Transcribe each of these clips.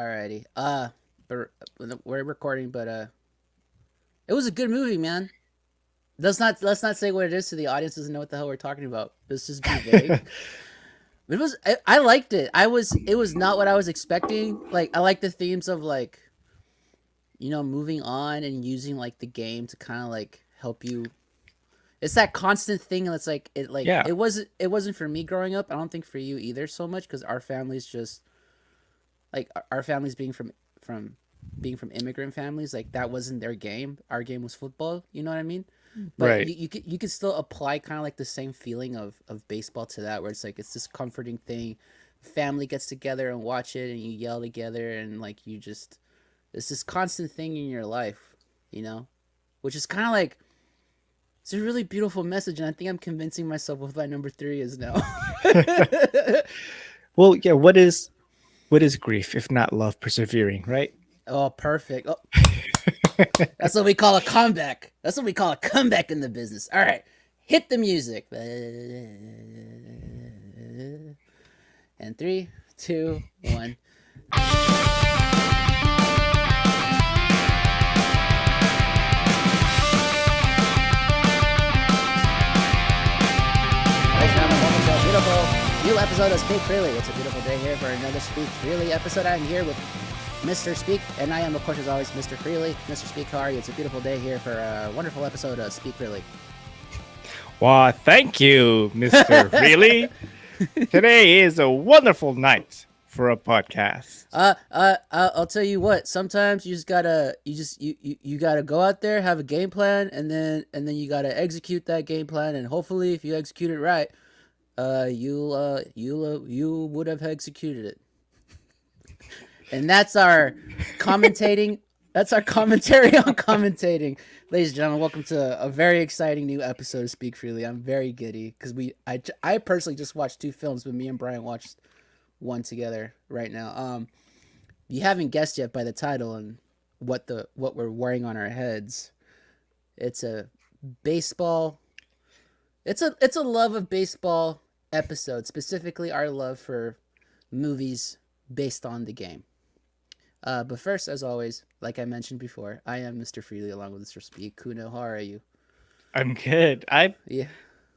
Alrighty. But we're recording, but it was a good movie, man. Let's not say what it is so the audience doesn't know what the hell we're talking about. Let's just be vague. I liked it. It was not what I was expecting. Like I like the themes of like moving on and using like the game to kind of like help you. It's that constant thing that's like Yeah, it wasn't for me growing up. I don't think for you either so much because our family's just like our families from being from immigrant families, like that wasn't their game. Our game was football. You know what I mean? But right. you could still apply kind of like the same feeling of baseball to that, where it's like it's this comforting thing. Family gets together and watch it, and you yell together, and like you just it's this constant thing in your life, you know, which is kind of like it's a really beautiful message, and I think I'm convincing myself what my number three is now. Well, yeah, what is grief if not love persevering, right? Oh, perfect. Oh, that's what we call a comeback. That's what we call a comeback in the business. All right, hit the music. And three, two, one. Ladies and gentlemen, welcome to a beautiful new episode of Speak Freely. It's a beautiful day here for another Speak Freely episode. I'm here with Mr. Speak, and I am, of course, as always, Mr. Freely. Mr. Speak, how are you? It's a beautiful day here for a wonderful episode of Speak Freely. Well, thank you, Mr. Really. Today is a wonderful night for a podcast. I'll tell you what. Sometimes you just gotta, you gotta go out there, have a game plan, and then you gotta execute that game plan. And hopefully, if you execute it right, you would have executed it. And that's our commentating. That's our commentary on commentating. Ladies and gentlemen, welcome to a very exciting new episode of Speak Freely. I'm very giddy because I personally just watched two films, but me and Brian watched one together right now. You haven't guessed yet by the title and what we're wearing on our heads. It's a baseball. It's a love of baseball episode, specifically our love for movies based on the game. But first, as always, like I mentioned before, I am Mr. Freely along with Mr. Speak. Kuno, how are you? I'm good. I'm Yeah,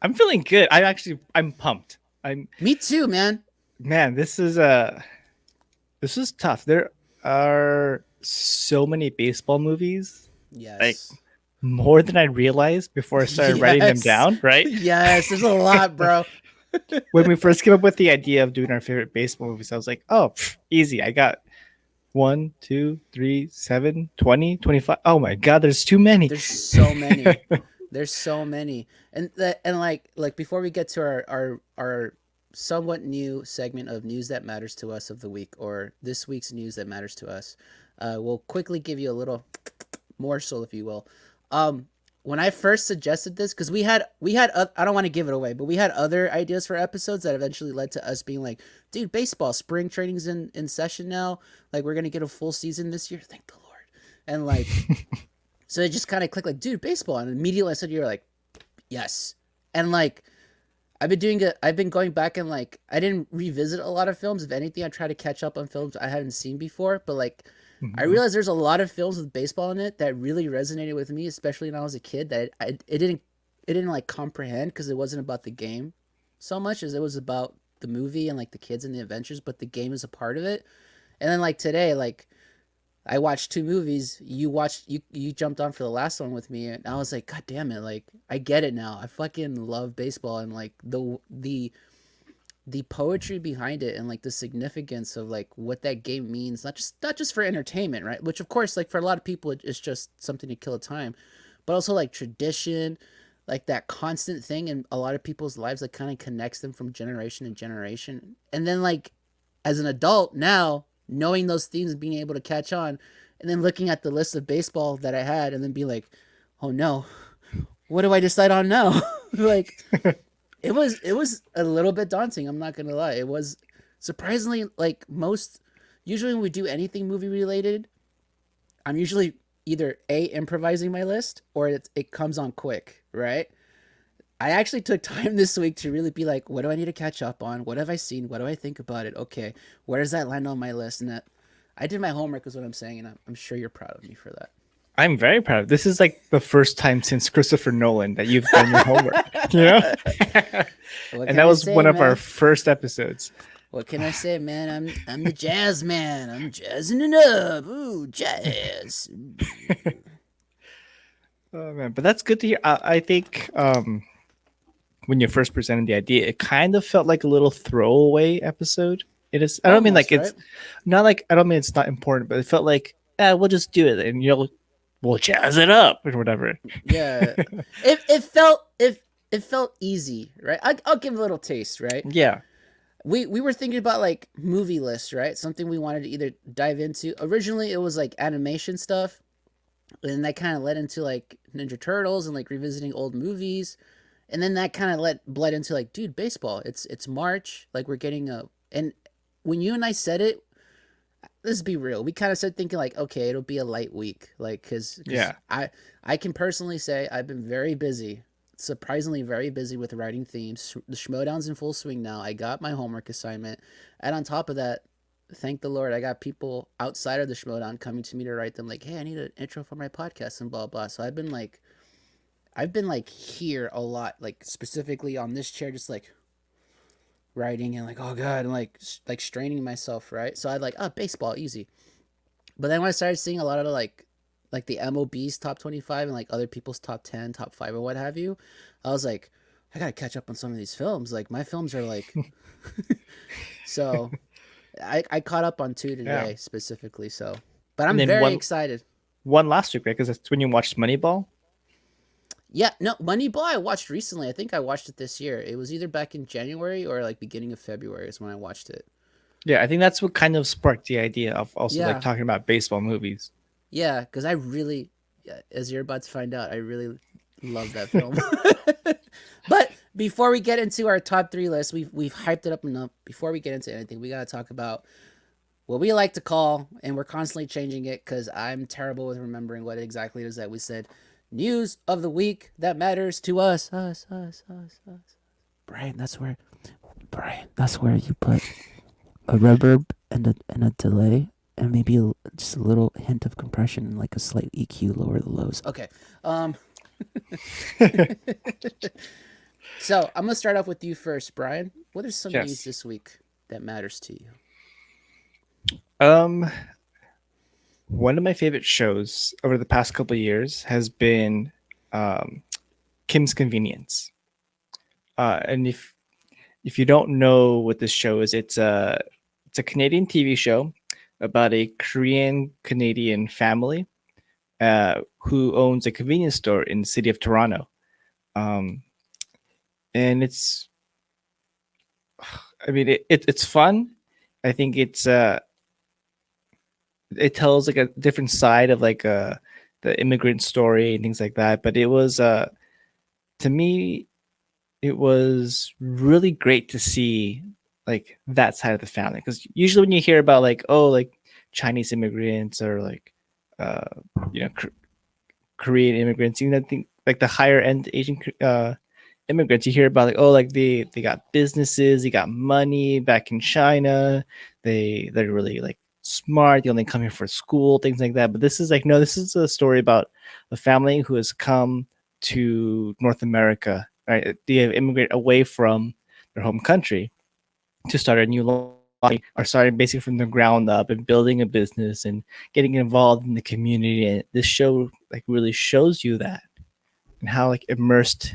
I'm feeling good. I'm pumped. I'm me too, man. Man, this is tough. There are so many baseball movies, like Yes. more than I realized before I started writing them Yes. down, right? Yes, there's a lot, bro. When we first came up with the idea of doing our favorite baseball movies, I was like, oh, easy. I got 1, 2, 3, 7, 20, 25. Oh my God, there's too many. There's so many. There's so many. And like before we get to our somewhat new segment of news that matters to us of the week, or this week's news that matters to us, we'll quickly give you a little morsel, if you will. Um, when I first suggested this, because we had I don't want to give it away, but we had other ideas for episodes that eventually led to us being like, dude, baseball spring training's in session now. Like we're gonna get a full season this year. Thank the Lord. And like so it just kind of clicked like, dude, baseball. And immediately I said, you're like, yes. And like, I've been going back and like, I didn't revisit a lot of films. If anything, I try to catch up on films I hadn't seen before. But like, I Mhm. realized there's a lot of films with baseball in it that really resonated with me, especially when I was a kid. That it didn't like comprehend because it wasn't about the game so much as it was about the movie and like the kids and the adventures. But the game is a part of it. And then like today, like I watched two movies. You jumped on for the last one with me, and I was like, God damn it! Like I get it now. I fucking love baseball and like the poetry behind it and like the significance of like what that game means. Not just for entertainment, right? Which of course, like for a lot of people, it's just something to kill a time, but also like tradition, like that constant thing in a lot of people's lives that kind of connects them from generation to generation. And then like as an adult now, knowing those themes and being able to catch on, and then looking at the list of baseball that I had, and then be like, oh no, what do I decide on now? Like it was a little bit daunting. I'm not gonna lie. It was surprisingly like most. Usually when we do anything movie related, I'm usually either a improvising my list or it comes on quick, right? I actually took time this week to really be like, what do I need to catch up on? What have I seen? What do I think about it? Okay, where does that land on my list? And that I did my homework, is what I'm saying, and I'm sure you're proud of me for I'm very proud of this. Is like the first time since Christopher Nolan that you've done your homework, you know? that. What And can that I was say, one of our man? first episodes. What can I say, man? I'm the jazz man. I'm jazzing it up. Ooh, jazz. Oh man, but that's good to hear. I think when you first presented the idea, it kind of felt like a little throwaway episode. It is. I don't mean like Almost, right? it's not like I don't mean it's not important, but it felt like we'll just do it and we'll jazz it up or whatever. Yeah. It felt easy, right? I'll give a little taste, right? Yeah, We were thinking about like movie lists, right? Something we wanted to either dive into. Originally, it was like animation stuff, and that kind of led into like Ninja Turtles and like revisiting old movies, and then that kind of bled into like, dude, baseball. It's March, like we're getting a and when you and I said it, let's be real. We kind of said thinking like, okay, it'll be a light week, like because yeah. I can personally say I've been very busy, surprisingly very busy with writing themes. The Schmodown's in full swing now. I got my homework assignment, and on top of that, thank the Lord, I got people outside of the Schmodown coming to me to write them like, hey, I need an intro for my podcast and blah blah. So I've been like here a lot, like specifically on this chair, just like writing and like, oh god, and like straining myself, right? So I'd like, oh, baseball, easy. But then when I started seeing a lot of like the MOB's top 25 and like other people's top 10, top 5 or what have you, I was like, I got to catch up on some of these films. Like my films are like so I caught up on two Yeah. today specifically, so but And I'm then very excited. one last week, right? Because that's when you watched Moneyball. Yeah, no, Moneyball I watched recently. I think I watched it this year. It was either back in January or like beginning of February is when I watched it. Yeah, I think that's what kind of sparked the idea of also like Yeah. talking about baseball movies. Yeah, because I really, yeah, as you're about to find out, I really love that film. But before we get into our top three list, we've hyped it up enough. Before we get into anything, we gotta talk about what we like to call, and we're constantly changing it because I'm terrible with remembering what exactly it is that we said. News of the week that matters to us. Us. Brian, that's where you put a reverb and a delay and maybe just a little hint of compression and like a slight EQ, lower the lows. Okay. Um. So I'm gonna start off with you first, Brian. What is some news Yes. this week that matters to you? Um, one of my favorite shows over the past couple of years has been um, Kim's Convenience. And if you don't know what this show is, it's a Canadian TV show about a Korean Canadian family who owns a convenience store in the city of Toronto. Um, and I mean, it's fun. I think it tells like a different side of like the immigrant story and things like that. But it was to me, it was really great to see like that side of the family because usually when you hear about like like Chinese immigrants or like uh you know Korean immigrants, I think like the higher end Asian immigrants, you hear about like like they got businesses, they got money back in China, they're really like smart, they only come here for school, things like that. But this is like no, this is a story about a family who has come to North America, right? They have immigrated away from their home country to start a new life, are starting basically from the ground up and building a business and getting involved in the community. And this show like really shows you that and how like immersed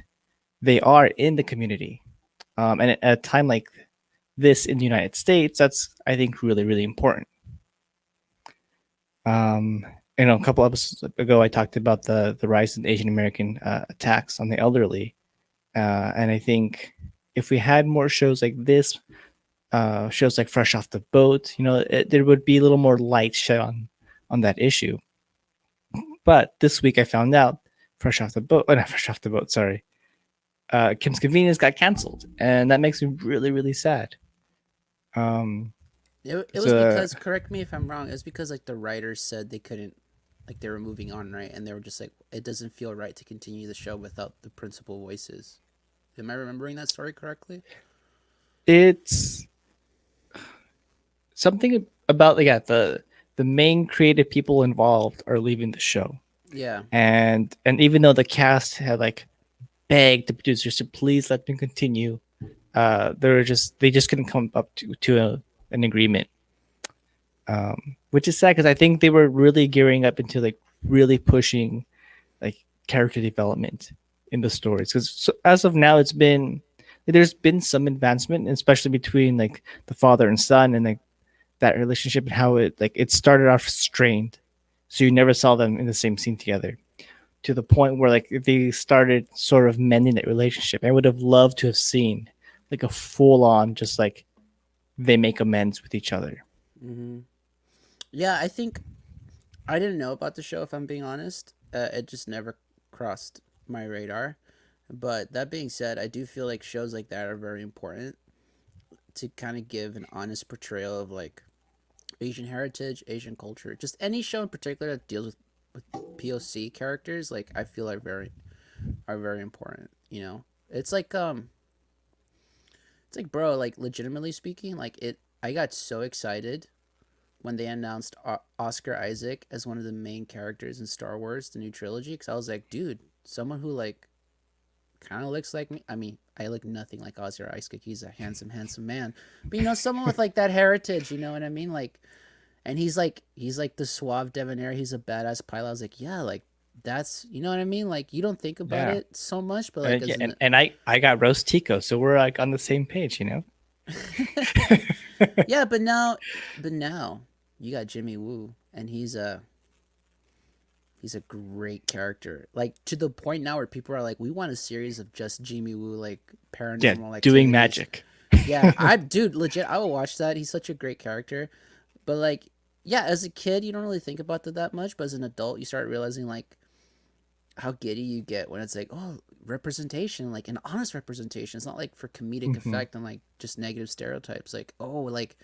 they are in the community. And at a time like this in the United States, that's I think really really important. Um, a couple episodes ago, I talked about the rise in Asian American attacks on the elderly, and I think if we had more shows like this, shows like Fresh Off the Boat, there would be a little more light shed on that issue. But this week, I found out Fresh Off the Boat, not Fresh Off the Boat, sorry, Kim's Convenience got canceled, and that makes me really really sad. Um, It was so because, correct me if I'm wrong, it was because like the writers said they couldn't, like they were moving on, right? And they were just like, it doesn't feel right to continue the show without the principal voices. Am I remembering that story correctly? it's something about like yeah, the the main creative people involved are leaving the show. Yeah. And even though the cast had like begged the producers to please let them continue, they just couldn't come up an agreement, which is sad because I think they were really gearing up into like really pushing like character development in the stories. Because so, as of now, there's been some advancement, especially between like the father and son, and like that relationship and how it started off strained, so you never saw them in the same scene together. To the point where like they started sort of mending that relationship. I would have loved to have seen like a full on just like they make amends with each other. Hmm. Yeah, I think I didn't know about the show, if I'm being honest. It just never crossed my radar. But that being said, I do feel like shows like that are very important to kind of give an honest portrayal of like Asian heritage, Asian culture, just any show in particular that deals with POC characters. Like I feel are very important. You know, it's like bro, like legitimately speaking, like it. I got so excited when they announced Oscar Isaac as one of the main characters in Star Wars, the new trilogy, because I was like, dude, someone who like kind of looks like me. I mean, I look nothing like Oscar Isaac. He's a handsome, handsome man, but you know, someone with like that heritage. You know what I mean? Like, and he's like the suave debonair. He's a badass pilot. I was like, yeah, like that's you know what I mean. Like you don't think about Yeah. it so much, but like Yeah, as an and I got roast Tico, so we're like on the same page, you know. yeah, but now you got Jimmy Woo, and he's a great character. Like to the point now where people are like, we want a series of just Jimmy Woo, like Yeah, paranormal doing activities. magic. Yeah, I dude, legit, I will watch that. He's such a great character. But like, yeah, as a kid, you don't really think about that much. But as an adult, you start realizing like how giddy you get when it's like, oh, representation, like an honest representation. It's not like for comedic Hmm. effect and like just negative stereotypes. Like, oh, like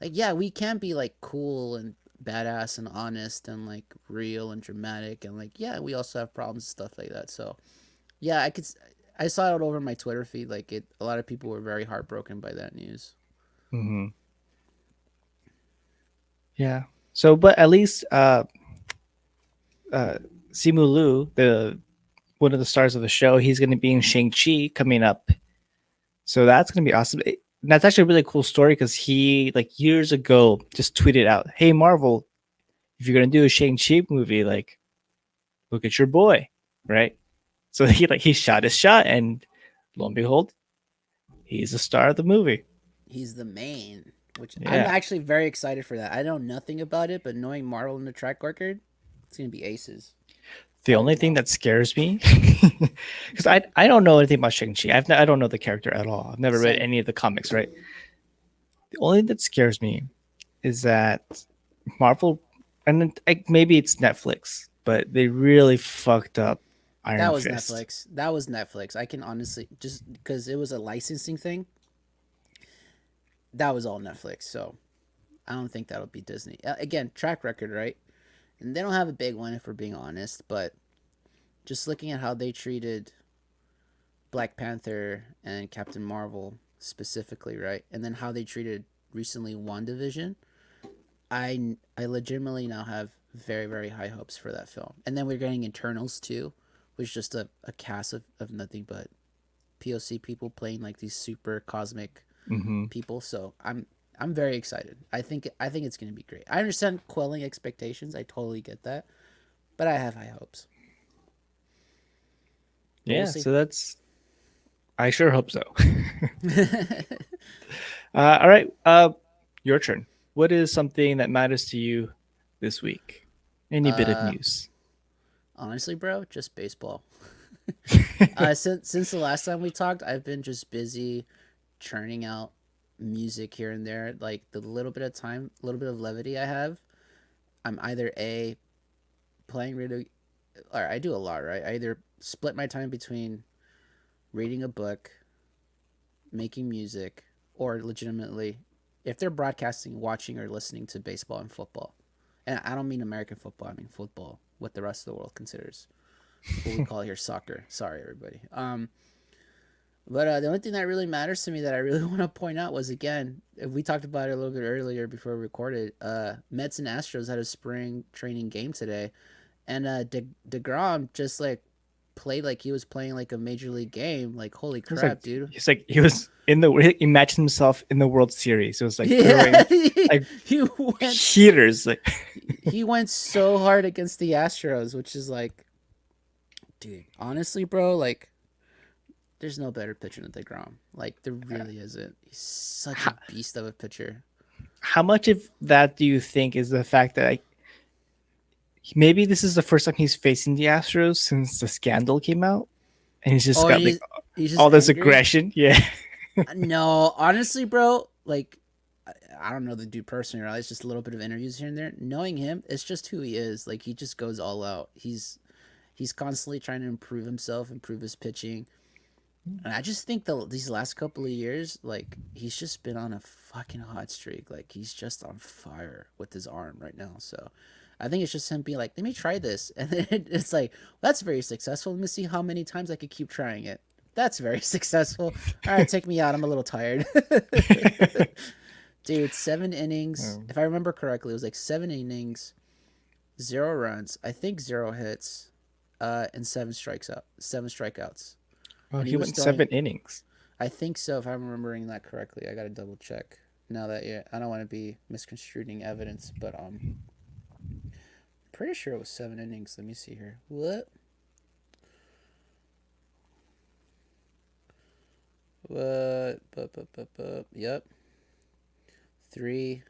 yeah, we can be like cool and badass and honest and like real and dramatic and like yeah, we also have problems and stuff like that. So yeah, I saw it all over my Twitter feed. Like it, a lot of people were very heartbroken by that news. Hmm. Yeah. So, but at least uh, Simu Liu, the one of the stars of the show, he's going to be in Shang Chi coming up. So that's going to be awesome. That's actually a really cool story because he like years ago just tweeted out, "Hey Marvel, if you're going to do a Shang Chi movie, like look at your boy, right?" So he shot his shot, and lo and behold, he's the star of the movie. He's the main, which I'm Yeah. actually very excited for that. I know nothing about it, but knowing Marvel and the track record, it's gonna be aces. The I would only thing love that scares me, because I don't know anything about Shang Chi. I don't know the character at all. I've never read same. any of the comics. Right. The only thing that scares me is that Marvel, and maybe it's Netflix, but they really fucked up That Iron was Fist. Netflix. That was Netflix. I can honestly just because it was a licensing thing. That was all Netflix. So I don't think that'll be Disney. Again, track record, right? And they don't have a big one if we're being honest. But just looking at how they treated Black Panther and Captain Marvel specifically, right? And then how they treated recently WandaVision, I legitimately now have very very high hopes for that film. And then we're getting Eternals too, which is just a cast of nothing but POC people playing like these super cosmic Hmm. people. So I'm very excited. I think it's gonna be great. I understand quelling expectations. I totally get that, but I have high hopes. But we'll Yeah. see. So that's. I sure hope so. All right. Your turn. What is something that matters to you this week? Any bit of uh, news? honestly, bro, just baseball. Since the last time we talked, I've been just busy churning out music here and there. Like the little bit of time, little bit of levity I have, I'm either a playing radio, or I do a lot, right? I either split my time between reading a book, making music, or legitimately, if they're broadcasting, watching or listening to baseball and football. And I don't mean American football. I mean football, what the rest of the world considers what we call here soccer. Sorry, everybody. But the only thing that really matters to me that I really want to point out was again, we talked about it a little bit earlier before we recorded. Mets and Astros had a spring training game today, and Degrom just like played like he was playing like a major league game. Like holy It was like crap, dude! he was in the imagine himself in the World Series. It was like Yeah, throwing like he went heaters. Like he went so hard against the Astros, which is like, dude, honestly, bro, like there's no better pitcher than Degrom. Like there really isn't. He's such a how, beast of a pitcher. how much of that do you think is the fact that like maybe this is the first time he's facing the Astros since the scandal came out, and he's just Oh, got like he's just all this angry. aggression? Yeah. No, honestly, bro, like I don't know the dude personally, right? It's just a little bit of interviews here and there. Knowing him, it's just who he is. Like he just goes all out. He's constantly trying to improve himself, improve his pitching. And I just think these last couple of years, like he's just been on a fucking hot streak. Like he's just on fire with his arm right now. So I think it's just him being like, let me try this, and then it's like, well, that's very successful. Let me see how many times I could keep trying it. That's very successful. All right, take me out. I'm a little tired. Dude, 7 innings. Um, If I remember correctly, it was like 7 innings, 0 runs. I think 0 hits, and 7 strikeouts. well, And he he was went throwing. 7 innings. I think so, if I'm remembering that correctly. I gotta double check. Now that yeah, I don't want to be misconstruing evidence, but pretty sure it was 7 innings. Let me see here. What? What? Yep. Three.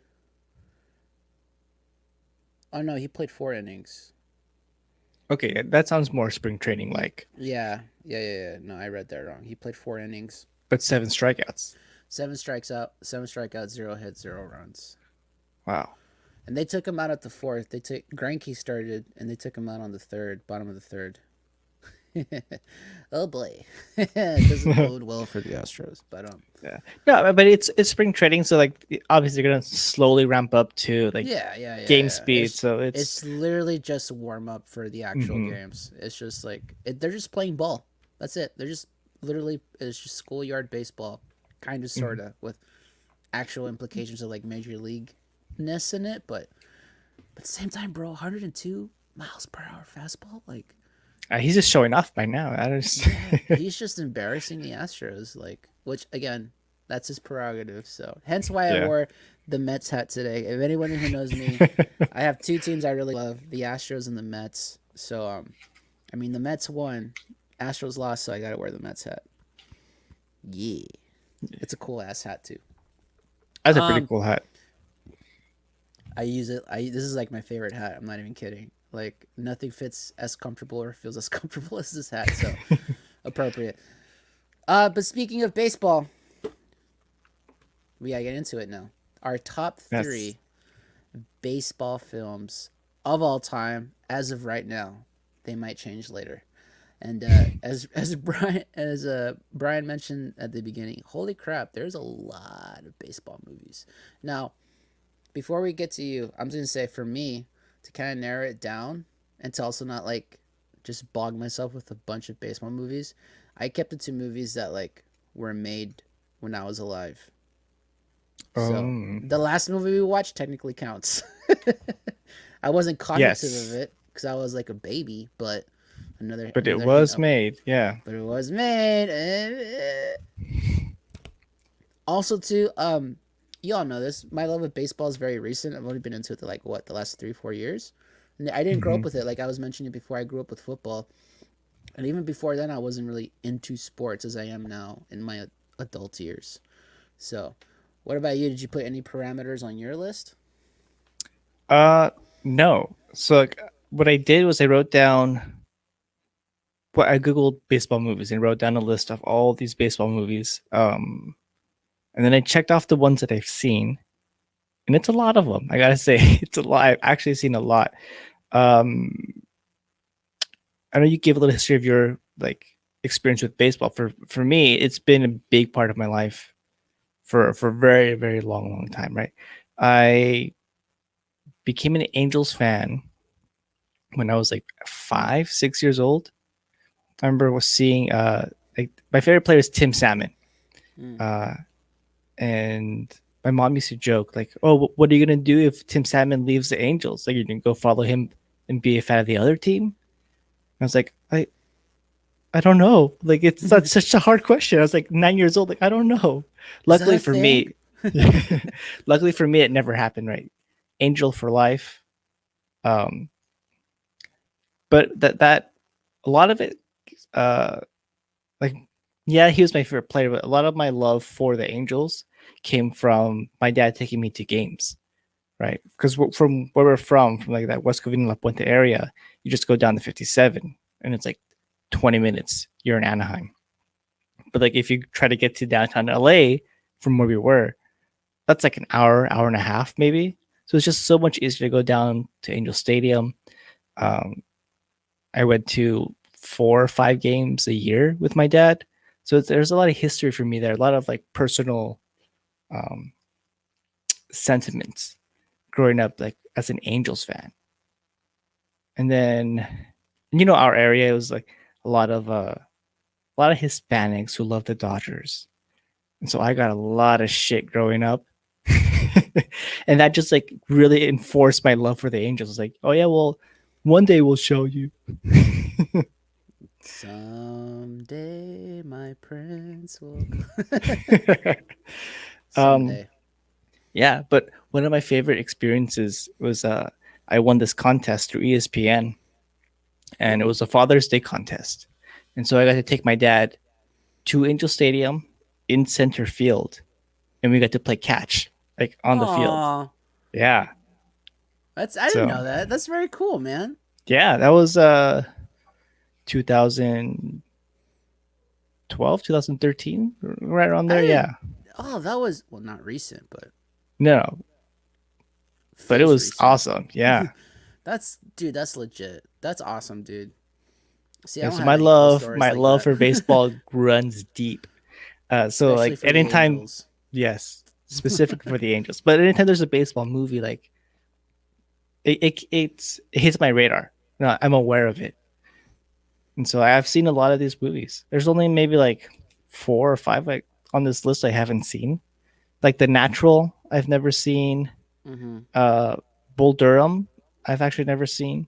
Oh no, he played 4 innings. Okay, that sounds more spring training like, Yeah. No, I read that wrong. He played 4 innings. but 7 strikeouts. Seven strikeouts, 0 hits, 0 runs. Wow. And they took him out at the fourth. They took Greinke started, and they took him out on the third, bottom of the third. Oh boy, it doesn't bode well for the Astros. But Yeah. No, but it's spring training, so like obviously they're gonna slowly ramp up to like game yeah. speed. So It's literally just warm up for the actual mhm. games. It's just like they're just playing ball. That's it. They're just literally it's just schoolyard baseball, kind of Mhm. sorta with actual implications of like major league ness in it. But at the same time, bro, 102 miles per hour fastball, like He's just showing off by now. I just yeah, he's just embarrassing the Astros, like which again, that's his prerogative. So hence why I yeah. wore the Mets hat today. If anyone who knows me, I have two teams I really love, the Astros and the Mets. So I mean the Mets won, Astros lost, so I gotta wear the Mets hat. Yeah. It's a cool ass hat too. That's a pretty Um cool hat. I use it. I This is like my favorite hat. I'm not even kidding. Like nothing fits as comfortable or feels as comfortable as this hat. So appropriate. But speaking of baseball, we gotta get into it now. Our top Yes. three baseball films of all time, as of right now. They might change later. And as Brian mentioned at the beginning, holy crap, there's a lot of baseball movies. Now, before we get to you, I'm just gonna say for me to kind of narrow it down and to also not like just bog myself with a bunch of baseball movies. I kept it to movies that like were made when I was alive. So Um. the last movie we watched technically counts. I wasn't cognitive of Yes, it because I was like a baby, but but it another hint was of, made. Yeah. but it was made. Also, too, you all know this. My love of baseball is very recent. I've only been into it like what the last 3 4 years. And I didn't grow Hmm. up with it. Like I was mentioning before, I grew up with football, and even before then, I wasn't really into sports as I am now in my adult years. So, what about you? Did you put any parameters on your list? Uh, no. So like, what I did was I wrote down what I googled baseball movies and wrote down a list of all these baseball movies. And then I checked off the ones that I've seen, and it's a lot of them. I gotta say, it's a lot. I've actually seen a lot. Um, I know you gave a little history of your like experience with baseball. For me, it's been a big part of my life for a very very long time. Right, I became an Angels fan when I was like 5 6 years old. I remember was seeing like my favorite player is Tim Salmon. Mm. Uh, and my mom used to joke like, "Oh, what are you gonna do if Tim Salmon leaves the Angels? Like, you're gonna go follow him and be a fan of the other team?" I was like, I don't know. Like, it's not such a hard question. I was like 9 years old. Like, I don't know. Is that Luckily a for thing? me, luckily for me, it never happened. Right, Angel for life. Um, but that a lot of it, uh, like, yeah, he was my favorite player, but a lot of my love for the Angels came from my dad taking me to games. Right, because from where we're from like that West Covina La Puente area, you just go down to 57, and it's like 20 minutes. You're in Anaheim. But like if you try to get to downtown LA from where we were, that's like an hour, hour and a half maybe. So it's just so much easier to go down to Angel Stadium. Um, I went to 4 or 5 games a year with my dad, so there's a lot of history for me there, a lot of like personal um, sentiments growing up like as an Angels fan. And then our area was like a lot of Hispanics who love the Dodgers. And so I got a lot of shit growing up. And that just like really enforced my love for the Angels. It's like, oh yeah, well, one day we'll show you. Someday my prince will come. um, Someday. yeah, but one of my favorite experiences was I won this contest through ESPN, and it Ooh. was a Father's Day contest. And so I got to take my dad to Angel Stadium in center field, and we got to play catch like on the field. Aw. Yeah. I didn't So know that. That's very cool, man. yeah, that was 2012, 2013, right around I there. didn't. Yeah. Oh, that was well, not recent, but No, but it feels was recent. awesome. Yeah. That's dude. That's legit. That's awesome, dude. See, I Yeah. don't So have my any cool love, stories my like love that, for baseball runs deep. So especially like for the anytime, Angels. yes, specific for the Angels, but anytime there's a baseball movie, like it hits my radar. No, I'm aware of it. And so I've seen a lot of these movies. There's only maybe like 4 or 5 like on this list I haven't seen. Like The Natural, I've never seen. Mm-hmm. Uh, Bull Durham, I've actually never seen.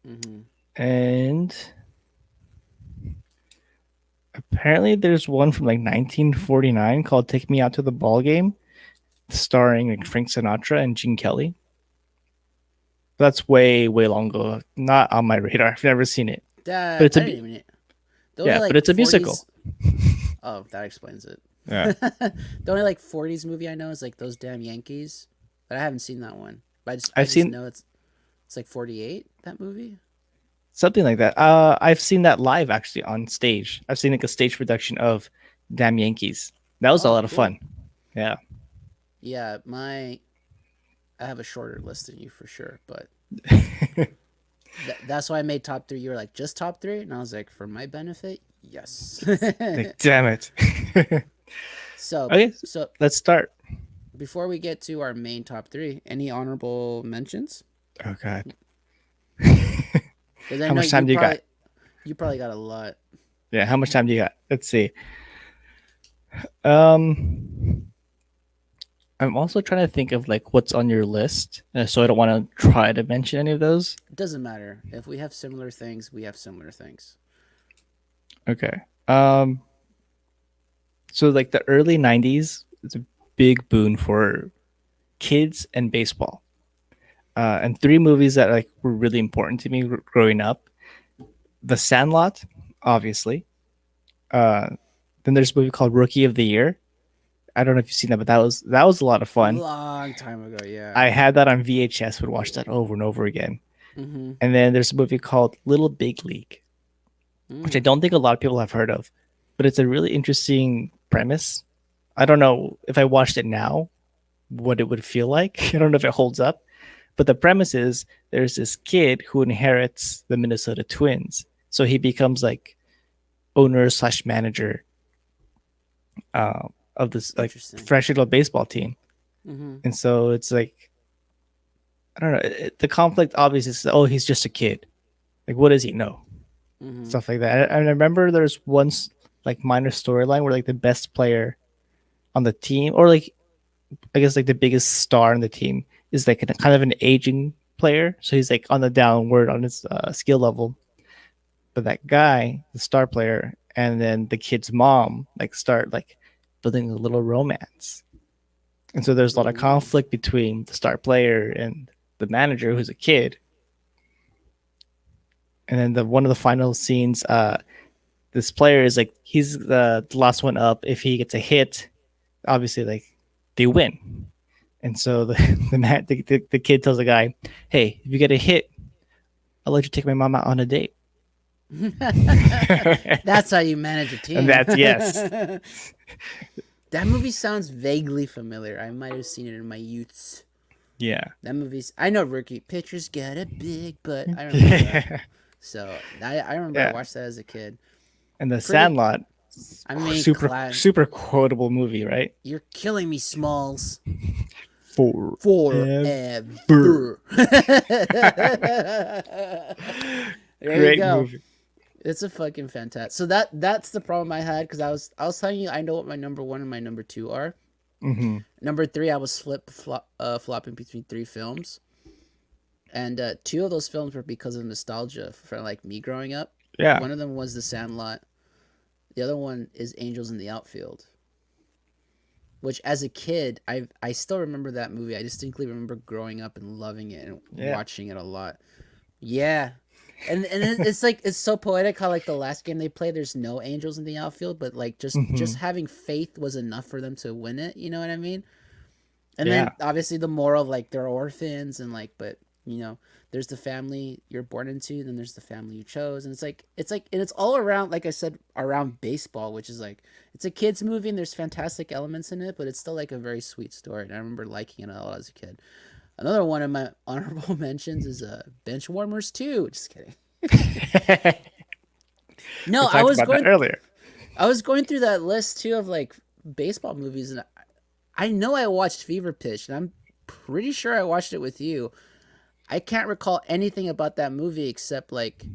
Mm-hmm. And apparently there's one from like 1949 called Take Me Out to the Ball Game, starring like Frank Sinatra and Gene Kelly. That's way, way long ago. Not on my radar. I've never seen it. But That it's I a didn't even. The only yeah, but like it's a musical. 40s. Oh, that explains it. Yeah. The only like 40s movie I know is like Those Damn Yankees, but I haven't seen that one. But I I've just seen know it's like 48 that movie. something like that. I've seen that live actually on stage. I've seen like a stage production of Damn Yankees. That was a Oh, lot of cool. fun. Yeah. Yeah, my I have a shorter list than you for sure, but that's why I made top three. You were like just top three, and I was like, for my benefit, yes. Like, damn it. so Okay, so let's start. before we get to our main top three, any honorable mentions? Oh god. Because I How know much time do you got? you probably got a lot. Yeah, how much time do you got? Let's see. Um I'm also trying to think of like what's on your list, so I don't want to try to mention any of those. It doesn't matter if we have similar things. We have similar things. Okay. So like the early 90s is a big boon for kids and baseball. And three movies that like were really important to me growing up: The Sandlot, obviously. Uh, then there's a movie called Rookie of the Year. I don't know if you've seen that, but that was a lot of fun. Long time ago, yeah. I had that on VHS. Would watch that over and over again. Mm-hmm. And then there's a movie called Little Big League, which I Mm. don't think a lot of people have heard of, but it's a really interesting premise. I don't know if I watched it now, what it would feel like. I don't know if it holds up, but the premise is there's this kid who inherits the Minnesota Twins, so he becomes like owner slash manager of this like Interesting. professional baseball team, Mm-hmm. and so it's like I don't know. The conflict obviously is, oh, he's just a kid. Like, what does he know? Mm-hmm. Stuff like that. And I remember there's once like minor storyline where like the best player on the team, or like I guess like the biggest star on the team, is like kind of an aging player. So he's like on the downward on his skill level. But that guy, the star player, and then the kid's mom, like start like building a little romance. And so there's a lot of Ooh. conflict between the star player and the manager, who's a kid. And then the one of the final scenes, this player is like he's the last one up. If he gets a hit, obviously like they win. And so the kid tells the guy, "Hey, if you get a hit, I'll let you take my mom out on a date." That's how you manage a And team. that's yes, That movie sounds vaguely familiar. I might have seen it in my youths. yeah, That movie's. I know Rookie Pictures got a big butt. I remember that. yeah. So I remember I watched that as a kid. And the Pretty. Sandlot, I mean, super Clyde, super quotable movie, right? you're killing me, Smalls. Forever. Forever. There you Great go. movie. It's a fucking fantastic. So that's the problem I had because I was telling you I know what my number one and my number two are. Hmm. Number three, I was flopping between three films, and two of those films were because of nostalgia for like me growing up. Yeah. One of them was The Sandlot. The other one is Angels in the Outfield. Which, as a kid, I still remember that movie. I distinctly remember growing up and loving it and Yeah. watching it a lot. Yeah, and it's like it's so poetic how like the last game they play, there's no angels in the outfield, but like just Hmm. having faith was enough for them to win it. You know what I mean? And then Yeah. obviously the moral of like they're orphans and like, but there's the family you're born into, then there's the family you chose, and it's like and it's all around like I said around baseball, which is like it's a kids movie and there's fantastic elements in it, but it's still like a very sweet story, and I remember liking it a lot as a kid. Another one of my honorable mentions is Bench Warmers 2. Just kidding. We No, I talked was about that going earlier. I was going through that list too of like baseball movies, and I know I watched Fever Pitch, and I'm pretty sure I watched it with you. I can't recall anything about that movie except like,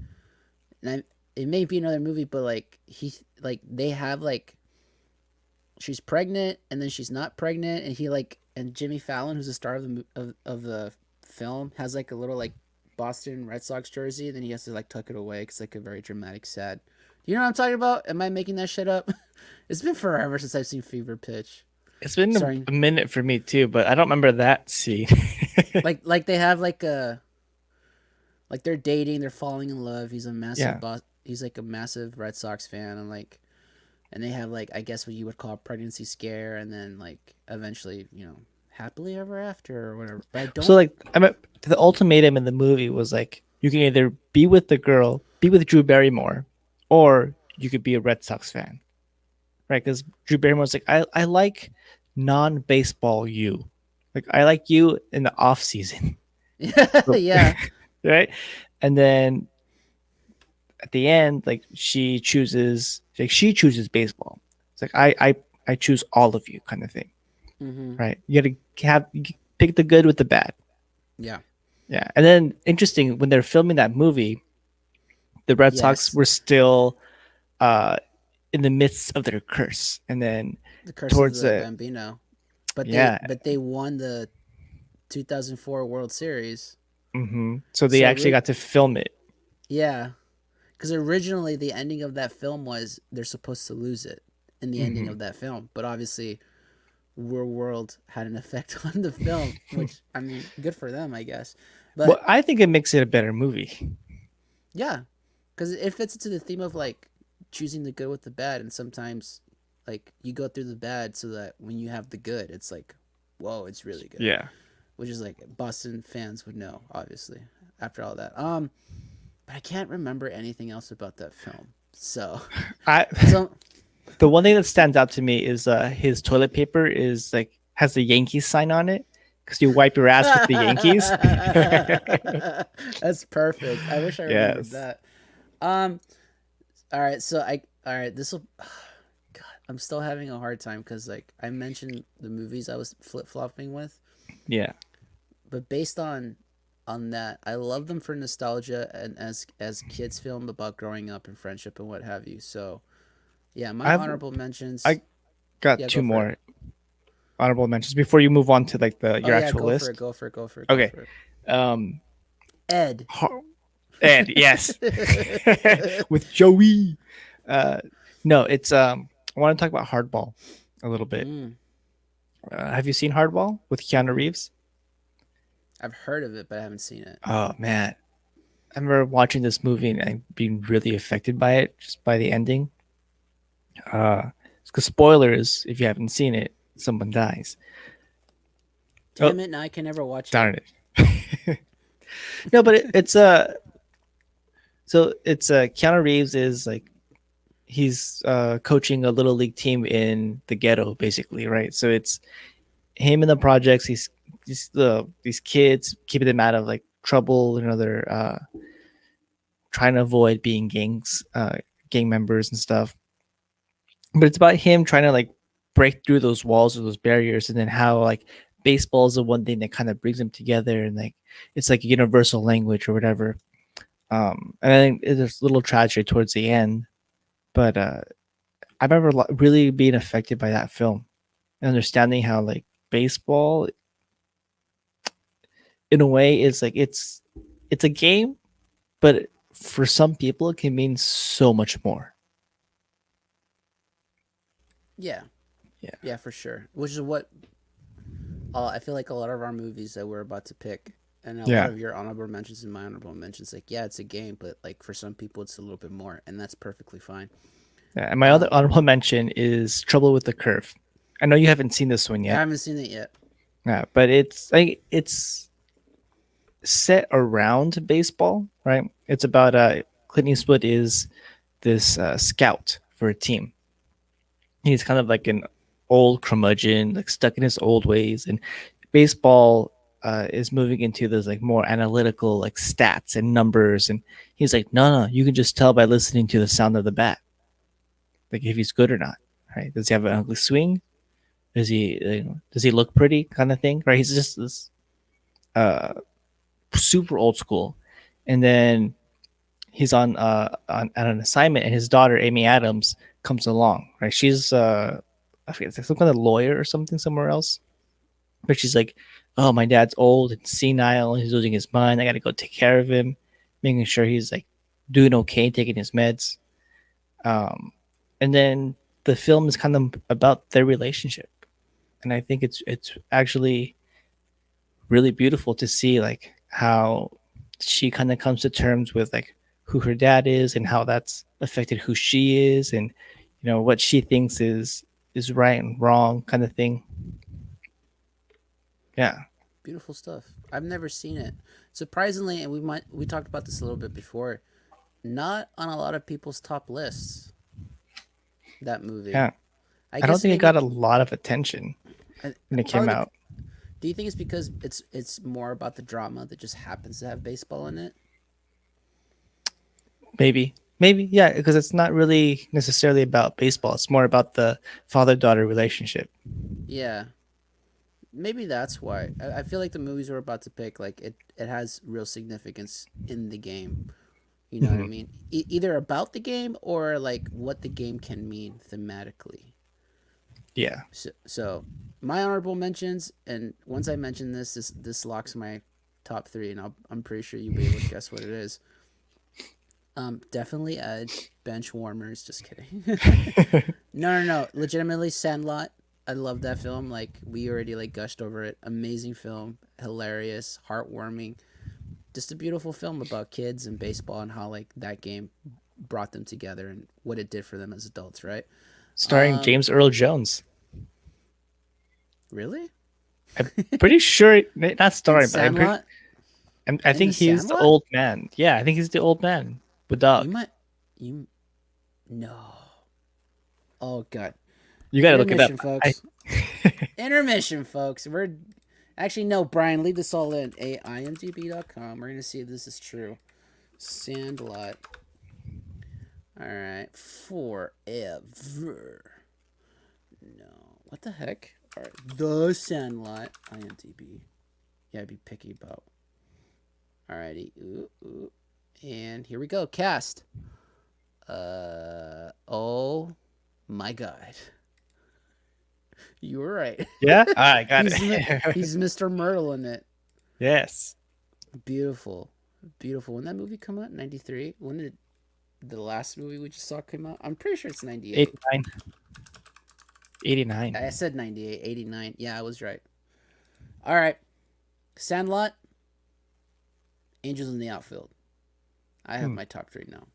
and it may be another movie, but like they have like she's pregnant and then she's not pregnant, and he like and Jimmy Fallon, who's the star of the film, has like a little like Boston Red Sox jersey, and then he has to like tuck it away because like a very dramatic sad. Do you know what I'm talking about? Am I making that shit up? It's been forever since I've seen Fever Pitch. It's been Sorry, a minute for me too, but I don't remember that scene. like they have like a like they're dating, they're falling in love. He's a massive Yeah. boss. He's like a massive Red Sox fan, and like, and they have like I guess what you would call a pregnancy scare, and then like eventually, happily ever after or whatever. But I So don't. like the ultimatum in the movie was like you can either be with the girl, be with Drew Barrymore, or you could be a Red Sox fan, right? Because Drew Barrymore's like I like non-baseball you, like I like you in the off season, Yeah, right? And then at the end, like she chooses baseball. It's like I choose all of you, kind of thing, hmm, right? You pick the good with the bad. yeah, Yeah, and then interesting when they're filming that movie, the Red Sox yes. were still uh in the midst of their curse, and then The Curse of towards the the Bambino, but they yeah, but they won the 2004 World Series. so they So actually got to film it. yeah, because originally the ending of that film was they're supposed to lose it in the ending Hmm. of that film, but obviously Real World had an effect on the film, which I mean, good for them, I guess. Well, But I think it makes it a better movie. yeah, because it fits into the theme of like choosing the good with the bad, and sometimes like you go through the bad so that when you have the good, it's like, whoa, it's really good, Yeah, which is like Boston fans would know, obviously, after all that. But I can't remember anything else about that film. So, I so the one thing that stands out to me is his toilet paper is like has the Yankees sign on it because you wipe your ass with the Yankees. that's perfect. I wish I remembered Yes. that. Um, all right, so all right, this will. God, I'm still having a hard time because like I mentioned the movies I was flip flopping with, Yeah. but based on that, I love them for nostalgia and as kids film about growing up and friendship and what have you. So Yeah, my I've honorable mentions. I got Yeah, two go for it. more honorable mentions before you move on to like the Oh your yeah, actual go for it. list. Go for it. Go for it. Go Okay. for it. Um Ed. Har- Ed, yes. With Joey. Uh no, it's I want to talk about Hardball a little bit. Mm, Have you seen Hardball with Keanu Reeves? I've heard of it, but I haven't seen it. Oh man. I remember watching this movie and being really affected by it just by the ending. Uh because spoilers, if you haven't seen it, someone dies. Oh, Damn it! Now I can never watch it. darn it. No, but it's so it's Keanu Reeves is like he's coaching a little league team in the ghetto basically, right? So it's him in the projects. These kids keeping them out of like trouble, they're trying to avoid being gang members and stuff. But it's about him trying to like break through those walls or those barriers, and then how like baseball is the one thing that kind of brings them together, and like it's like a universal language or whatever. And I think there's a little tragedy towards the end, but I remember really being affected by that film and understanding how like baseball, in a way, is like it's a game, but for some people, it can mean so much more. Yeah, Yeah, yeah, for sure. Which is what I feel like a lot of our movies that we're about to pick, and a lot yeah. of your honorable mentions and my honorable mentions, like yeah, it's a game, but like for some people, it's a little bit more, and that's perfectly fine. Yeah, and my other Um, honorable mention is Trouble with the Curve. I know you haven't seen this one I yet, haven't seen it yet. yeah, but it's like it's set around baseball, right? It's about Clint Eastwood is this scout for a team. He's kind of like an old curmudgeon, like stuck in his old ways, and baseball is moving into those like more analytical like stats and numbers, and he's like, no, you can just tell by listening to the sound of the bat, like if he's good or not, right? Does he have an ugly swing? Does he look pretty kind of thing, right? He's just this uh super old school, and then he's on at an assignment, and his daughter Amy Adams comes along, right? She's I forget, it's like some kind of lawyer or something somewhere else, but she's like, oh, my dad's old and senile, he's losing his mind, I gotta go take care of him, making sure he's like doing okay, taking his meds. um and then the film is kind of about their relationship, and I think it's actually really beautiful to see like how she kind of comes to terms with like who her dad is and how that's affected who she is, and what she thinks is right and wrong kind of thing. Yeah, Beautiful stuff. I've never seen it. Surprisingly, and we talked about this a little bit before. Not on a lot of people's top lists. That movie. yeah. I I don't guess think it maybe got a lot of attention I, when it came probably. out. Do you think it's because it's more about the drama that just happens to have baseball in it? Maybe, yeah, because it's not really necessarily about baseball, it's more about the father-daughter relationship. Yeah, maybe that's why. I feel like the movies we're about to pick, like it has real significance in the game. You know what I Mhm. mean? Either about the game or like what the game can mean thematically. Yeah. So my honorable mentions, and once I mention this locks my top three, and I'm pretty sure you'll be able to guess what it is. Definitely Edge, Bench Warmers. Just kidding. No. Legitimately, Sandlot. I love that film. Like we already like gushed over it. Amazing film, hilarious, heartwarming. Just a beautiful film about kids and baseball and how like that game brought them together and what it did for them as adults. Right? Starring Um, James Earl Jones. really? I'm pretty sure, not In starring, but Sandlot? I In the think he's the Sandlot? old man. Yeah, I think he's the old man with You dog. might. You no. Oh god. You gotta look it up. Intermission, I folks. Intermission, folks. We're actually no, Brian. Leave this all in. imdb.com. We're gonna see if this is true. Sandlot. All right. Forever. No. What the heck? All right. The Sandlot. IMDb. Yeah, be picky about. Alrighty. And here we go. Cast. Oh My God, you were right. Yeah, I got he's it. he's Mr. Myrtle in it. Yes, Beautiful, beautiful. When that movie come out, 93. When did the last movie we just saw come out? I'm pretty sure it's 98. 89, 89. I said 98, 89. Yeah, I was right. All right, Sandlot, Angels in the Outfield. I have Hmm. my top three now.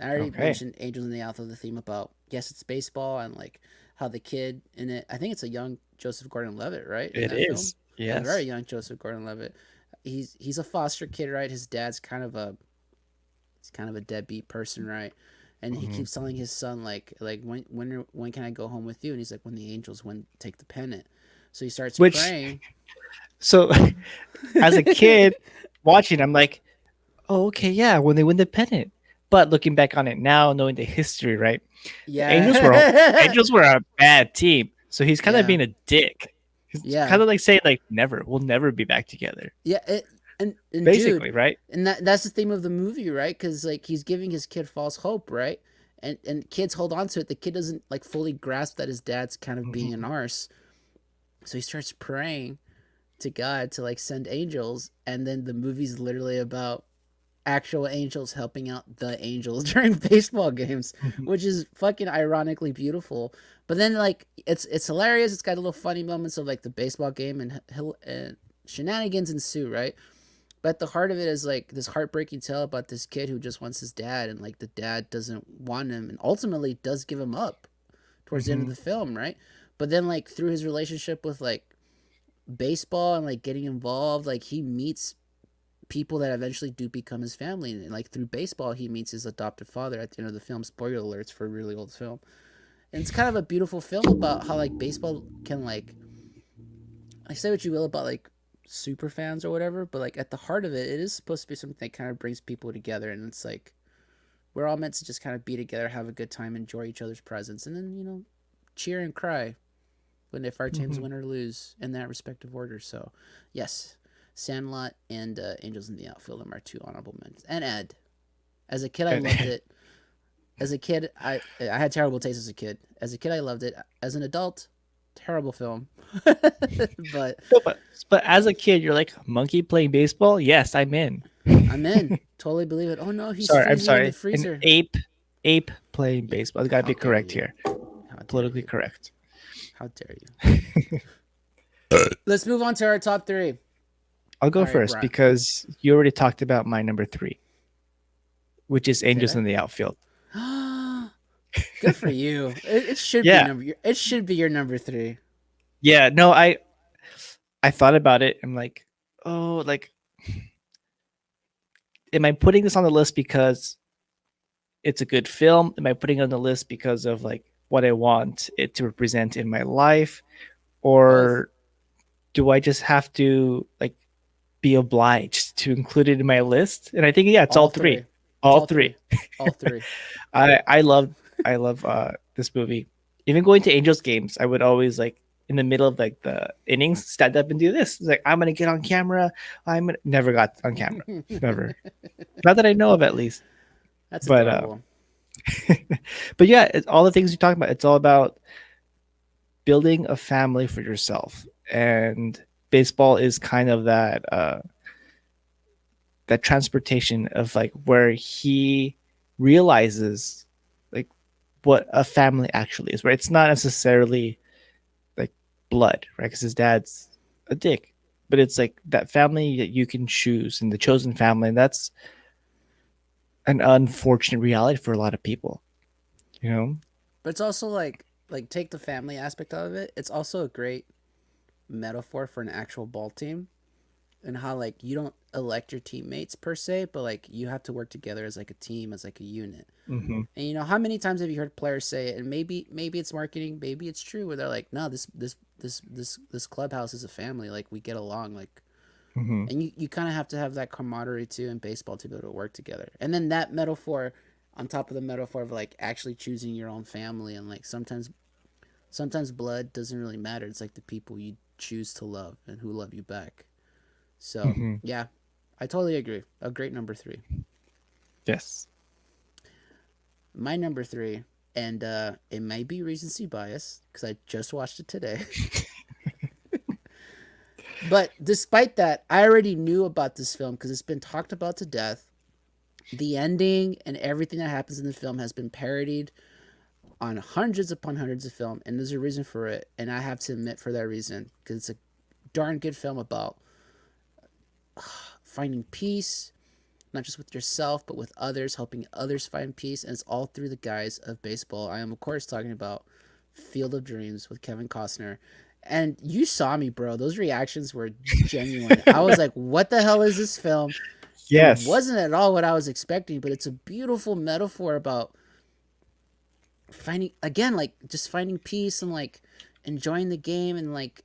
I already Okay, mentioned Angels in the Outfield, the theme about, yes, it's baseball and like how the kid in it, I think it's a young Joseph Gordon-Levitt, right? In it that film? is. A very Yes. young Joseph Gordon-Levitt. He's a foster kid, right? His dad's he's kind of a deadbeat person, right? And he Mhm. keeps telling his son like when can I go home with you? And he's like, when the Angels win take the pennant. So he starts Which, praying. so as a kid watching, I'm like, oh, okay, yeah, when they win the pennant. But looking back on it now, knowing the history, right? The Yeah. Angels were a bad team, so he's kind of Yeah. being a dick. He's Yeah. kind of like saying like, never, we'll never be back together, Yeah, and dude, basically, right? and that's the theme of the movie, right? Because like he's giving his kid false hope, right? And kids hold on to it. The kid doesn't like fully grasp that his dad's kind of being an Mhm. arse, so he starts praying to God to like send angels, and then the movie's literally about actual angels helping out the angels during baseball games, Mhm. which is fucking ironically beautiful. But then like it's hilarious. It's got a little funny moments of like the baseball game and shenanigans ensue, right? But at the heart of it is like this heartbreaking tale about this kid who just wants his dad, and like the dad doesn't want him, and ultimately does give him up towards the end of Mhm. the film, right? But then like through his relationship with like baseball and like getting involved, like he meets people that eventually do become his family, and like through baseball he meets his adopted father at the end of the film. Spoiler alerts for a really old film. And it's kind of a beautiful film about how like baseball can like say what you will about like super fans or whatever, but like at the heart of it, it is supposed to be something that kind of brings people together, and it's like we're all meant to just kind of be together, have a good time, enjoy each other's presence, and then cheer and cry when if our teams Mhm. win or lose in that respective order. So, yes, Sandlot and Angels in the Outfield are my two honorable mentions. And Ed, as a kid, I loved And it. As a kid, I had terrible taste as a kid. As a kid, I loved it. As an adult, terrible film. But no, but as a kid, you're like monkey playing baseball. Yes, I'm in. I'm in. Totally believe it. Oh no, he's Sorry, I'm freezing in the sorry. An freezer. ape playing baseball. I gotta How be dare correct you? here. How dare Politically you? correct. How dare you? Let's move on to our top three. I'll All go right, first Brian. because you already talked about my number three, which is Did Angels I? in the Outfield. Good for you. It should be Yeah, number. It should be your number three. yeah. No, I thought about it. I'm like, oh, like, am I putting this on the list because it's a good film? Am I putting it on the list because of like what I want it to represent in my life, Both. or do I just have to like be obliged to include it in my list? And I think yeah, it's all All three. three. It's All all three. three. All three. I love this movie. Even going to Angels games, I would always like in the middle of like the innings stand up and do this. It's like I'm gonna get on camera. Never got on camera. Never. Not that I know of at least. That's But adorable. but yeah, it's all the things you talk about. It's all about building a family for yourself. And baseball is kind of that transportation of like where he realizes like what a family actually is, right? It's not necessarily like blood, right? Because his dad's a dick, but it's like that family that you can choose and the chosen family. And that's an unfortunate reality for a lot of people, you know? But it's also like take the family aspect out of it. It's also a great metaphor for an actual ball team, and how like you don't elect your teammates per se, but like you have to work together as like a team, as like a unit. Mm-hmm. And how many times have you heard players say it? And maybe it's marketing, maybe it's true, where they're like, no, this clubhouse is a family. Like we get along. Like, Mm-hmm. and you kind of have to have that camaraderie too in baseball to be able to work together. And then that metaphor on top of the metaphor of like actually choosing your own family, and like sometimes blood doesn't really matter. It's like the people you choose to love and who love you back. So Mm-hmm. yeah, I totally agree. A great number three. Yes. My number three. and it may be recency bias because I just watched it today. But despite that, I already knew about this film because it's been talked about to death. The ending and everything that happens in the film has been parodied on hundreds upon hundreds of film, and there's a reason for it. And I have to admit, for that reason, because it's a darn good film about finding peace, not just with yourself, but with others, helping others find peace. And it's all through the guise of baseball. I am, of course, talking about Field of Dreams with Kevin Costner. And you saw me, bro. Those reactions were genuine. I was like, what the hell is this film? It Yes. wasn't at all what I was expecting, but it's a beautiful metaphor about finding, again, like just finding peace and like enjoying the game and like,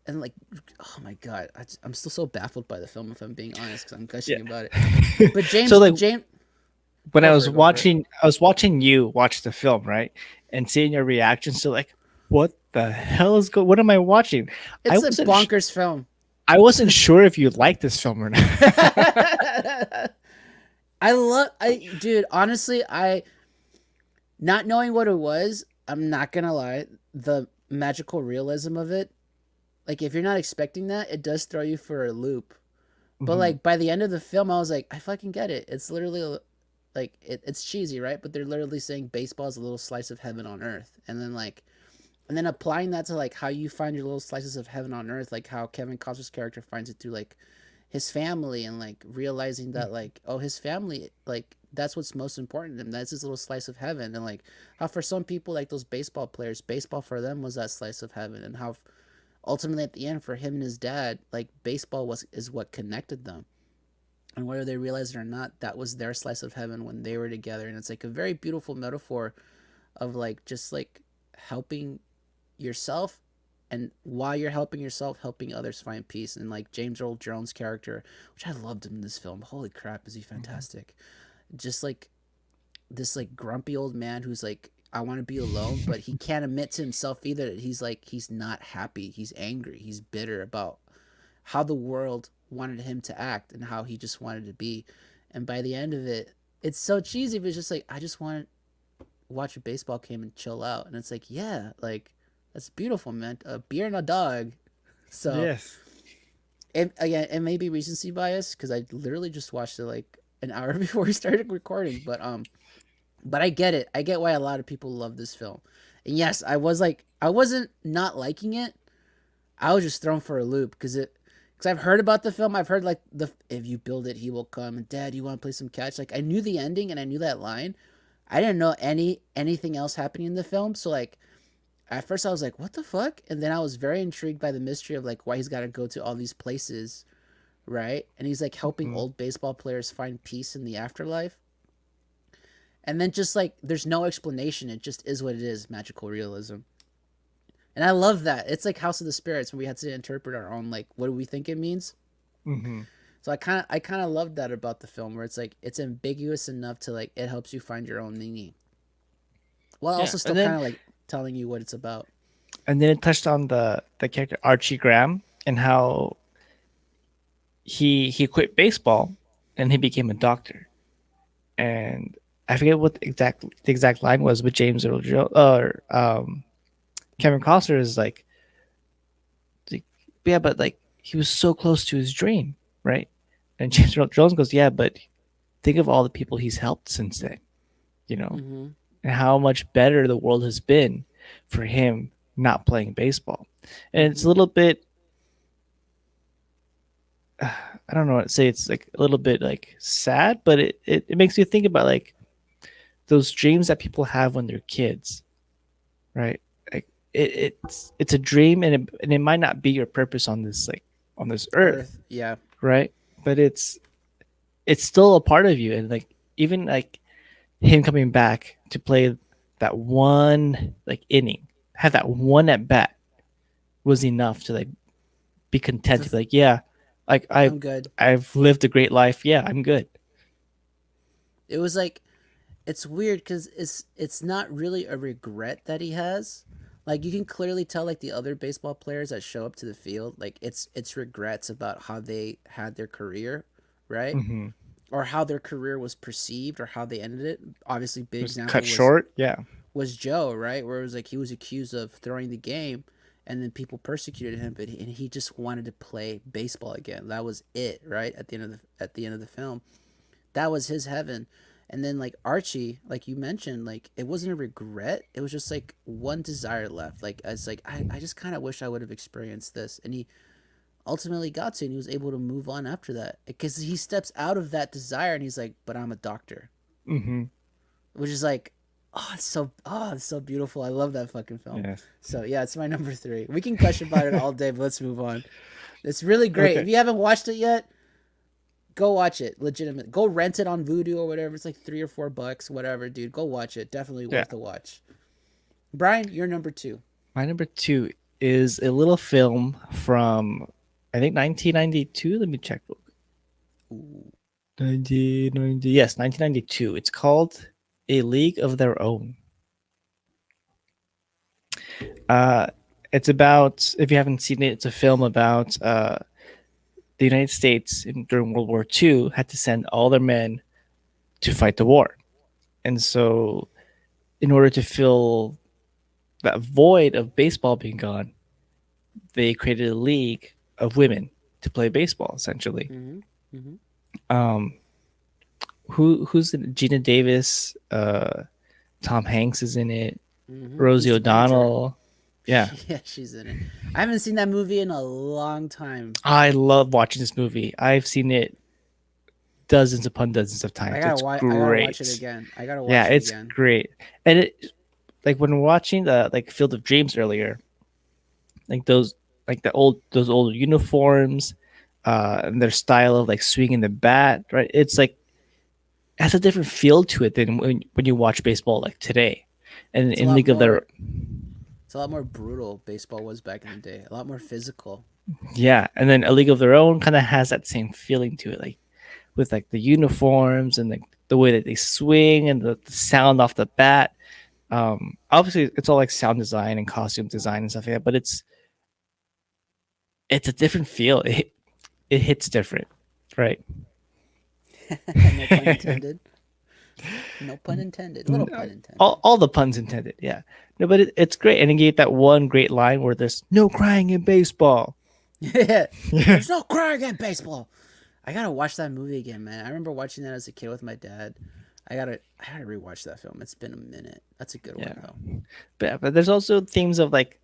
oh my god, I'm still so baffled by the film if I'm being honest because I'm Yeah. gushing about it. But So like James, when go for it, go for it. I was watching you watch the film, right? And seeing your reactions to like, what the hell is what am I watching? I It's a wasn't sh- bonkers film. I wasn't sure if you liked this film or not. Dude, honestly, I not knowing what it was, I'm not gonna lie, the magical realism of it, like if you're not expecting that, it does throw you for a loop. But Mhm. like by the end of the film, I was like, I fucking get it. It's literally like it's cheesy, right? But they're literally saying baseball is a little slice of heaven on earth, and then applying that to like how you find your little slices of heaven on earth, like how Kevin Costner's character finds it through like his family and like realizing that like oh his family like that's what's most important to him. That's his little slice of heaven, and like how for some people like those baseball players, baseball for them was that slice of heaven, and how ultimately at the end for him and his dad, like baseball was is what connected them. And whether they realized it or not, that was their slice of heaven when they were together. And it's like a very beautiful metaphor of like just like helping yourself, and while you're helping yourself, helping others find peace. And like James Earl Jones' character, which I loved him in this film. Holy crap, is he Mhm. fantastic? Just like this like grumpy old man who's like I want to be alone, but he can't admit to himself either that he's like he's not happy. He's angry. He's bitter about how the world wanted him to act and how he just wanted to be. And by the end of it, it's so cheesy, but it's just like I just want to watch a baseball game and chill out. And it's like, yeah, like that's beautiful, man. A beer and a dog. So Yes. again, it may be recency bias because I literally just watched it like an hour before we started recording. But I get it. I get why a lot of people love this film. And yes, I was like, I wasn't not liking it. I was just thrown for a loop because I've heard about the film. I've heard like the if you build it, he will come. And Dad, you want to play some catch? Like I knew the ending and I knew that line. I didn't know anything else happening in the film. So like at first I was like, what the fuck? And then I was very intrigued by the mystery of like why he's got to go to all these places, right? And he's like helping Mhm. old baseball players find peace in the afterlife. And then just like there's no explanation. It just is what it is, magical realism. And I love that. It's like House of the Spirits when we had to interpret our own like what do we think it means. Mhm. So I kind of love that about the film where it's like it's ambiguous enough to like it helps you find your own meaning while Yeah. also still kind of like telling you what it's about. And then it touched on the character Archie Graham and how he quit baseball and he became a doctor. And I forget what the exact line was, but James Earl Jones or Kevin Costner is like, yeah, but like he was so close to his dream, right? And James Earl Jones goes, yeah, but think of all the people he's helped since then, you know, Mm-hmm. and how much better the world has been for him not playing baseball. And it's Mm-hmm. a little bit, I don't know what to say. It's like a little bit like sad, but it makes you think about like those dreams that people have when they're kids, right? Like it's a dream, and it might not be your purpose on this like on this earth, Earth, yeah. right? But it's still a part of you, and like even like him coming back to play that one like inning, have that one at bat was enough to like be content to be like, yeah, like I'm good. I've lived a great life. Yeah, I'm good. It was like it's weird because it's not really a regret that he has. Like you can clearly tell, like the other baseball players that show up to the field, like it's regrets about how they had their career, right? Mm-hmm. Or how their career was perceived or how they ended it. Obviously, big Just cut example short. Yeah. was Joe, right? Where it was like he was accused of throwing the game, and then people persecuted him, but he just wanted to play baseball again. That was it, right? At the end of the film, that was his heaven. And then like Archie, like you mentioned, like it wasn't a regret. It was just like one desire left. Like I was like, I just kind of wish I would have experienced this. And he ultimately got to, and he was able to move on after that because he steps out of that desire and he's like, but I'm a doctor, Mm-hmm. which is like, it's so beautiful. I love that fucking film. Yes. So yeah, it's my number three. We can gush about it all day, but let's move on. It's really great. If Okay. you haven't watched it yet, go watch it. Legitimate. Go rent it on Vudu or whatever. It's like $3 or $4, whatever, dude. Go watch it. Definitely Yeah. worth a watch. Brian, you're number two. My number two is a little film from, I think, 1992. Let me check. Ooh. 1990. Yes, 1992. It's called A League of Their Own. Uh, it's about, if you haven't seen it, it's a film about the United States during World War II had to send all their men to fight the war. And so, in order to fill that void of baseball being gone, they created a league of women to play baseball, essentially. Mm-hmm. Mm-hmm. Um, who's in it? Gina Davis, Tom Hanks is in it, Mm-hmm. He's Rosie the manager. O'Donnell. Yeah, Yeah, she's in it. I haven't seen that movie in a long time. I love watching this movie. I've seen it dozens upon dozens of times. It's I gotta watch it great. again. I gotta Yeah, watch it it's again. great. And it, like when watching the like Field of Dreams earlier, like those like those old uniforms, and their style of like swinging the bat, right? It's like it has a different feel to it than when you watch baseball like today. And It's a in lot League of Their, more. It's a lot more brutal. Baseball was back in the day. A lot more physical. yeah, and then A League of Their Own kind of has that same feeling to it, like with like the uniforms and the way that they swing and the sound off the bat. Obviously it's all like sound design and costume design and stuff like that, but it's a different feel. It hits different, right? No pun intended. No pun intended. Little pun intended. All the puns intended, yeah. No, but it's great, and you get that one great line where there's no crying in baseball. Yeah. Yeah. There's no crying in baseball. I gotta watch that movie again, man. I remember watching that as a kid with my dad. I gotta rewatch that film. It's been a minute. That's a good one Yeah, though. but there's also themes of like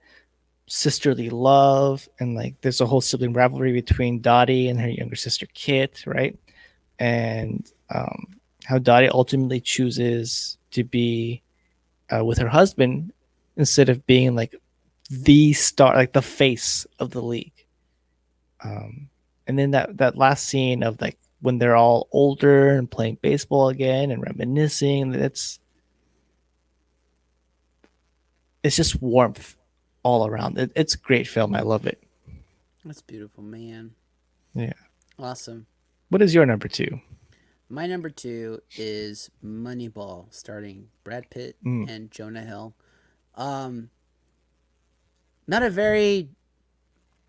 sisterly love, and like there's a whole sibling rivalry between Dottie and her younger sister Kit, right? And how Dottie ultimately chooses to be with her husband instead of being like the star, like the face of the league. And then that last scene of like when they're all older and playing baseball again and reminiscing, it's just warmth all around. It's a great film. I love it. That's beautiful, man. Yeah. Awesome. What is your number two? My number two is Moneyball, starring Brad Pitt Mm. and Jonah Hill. Um, not a very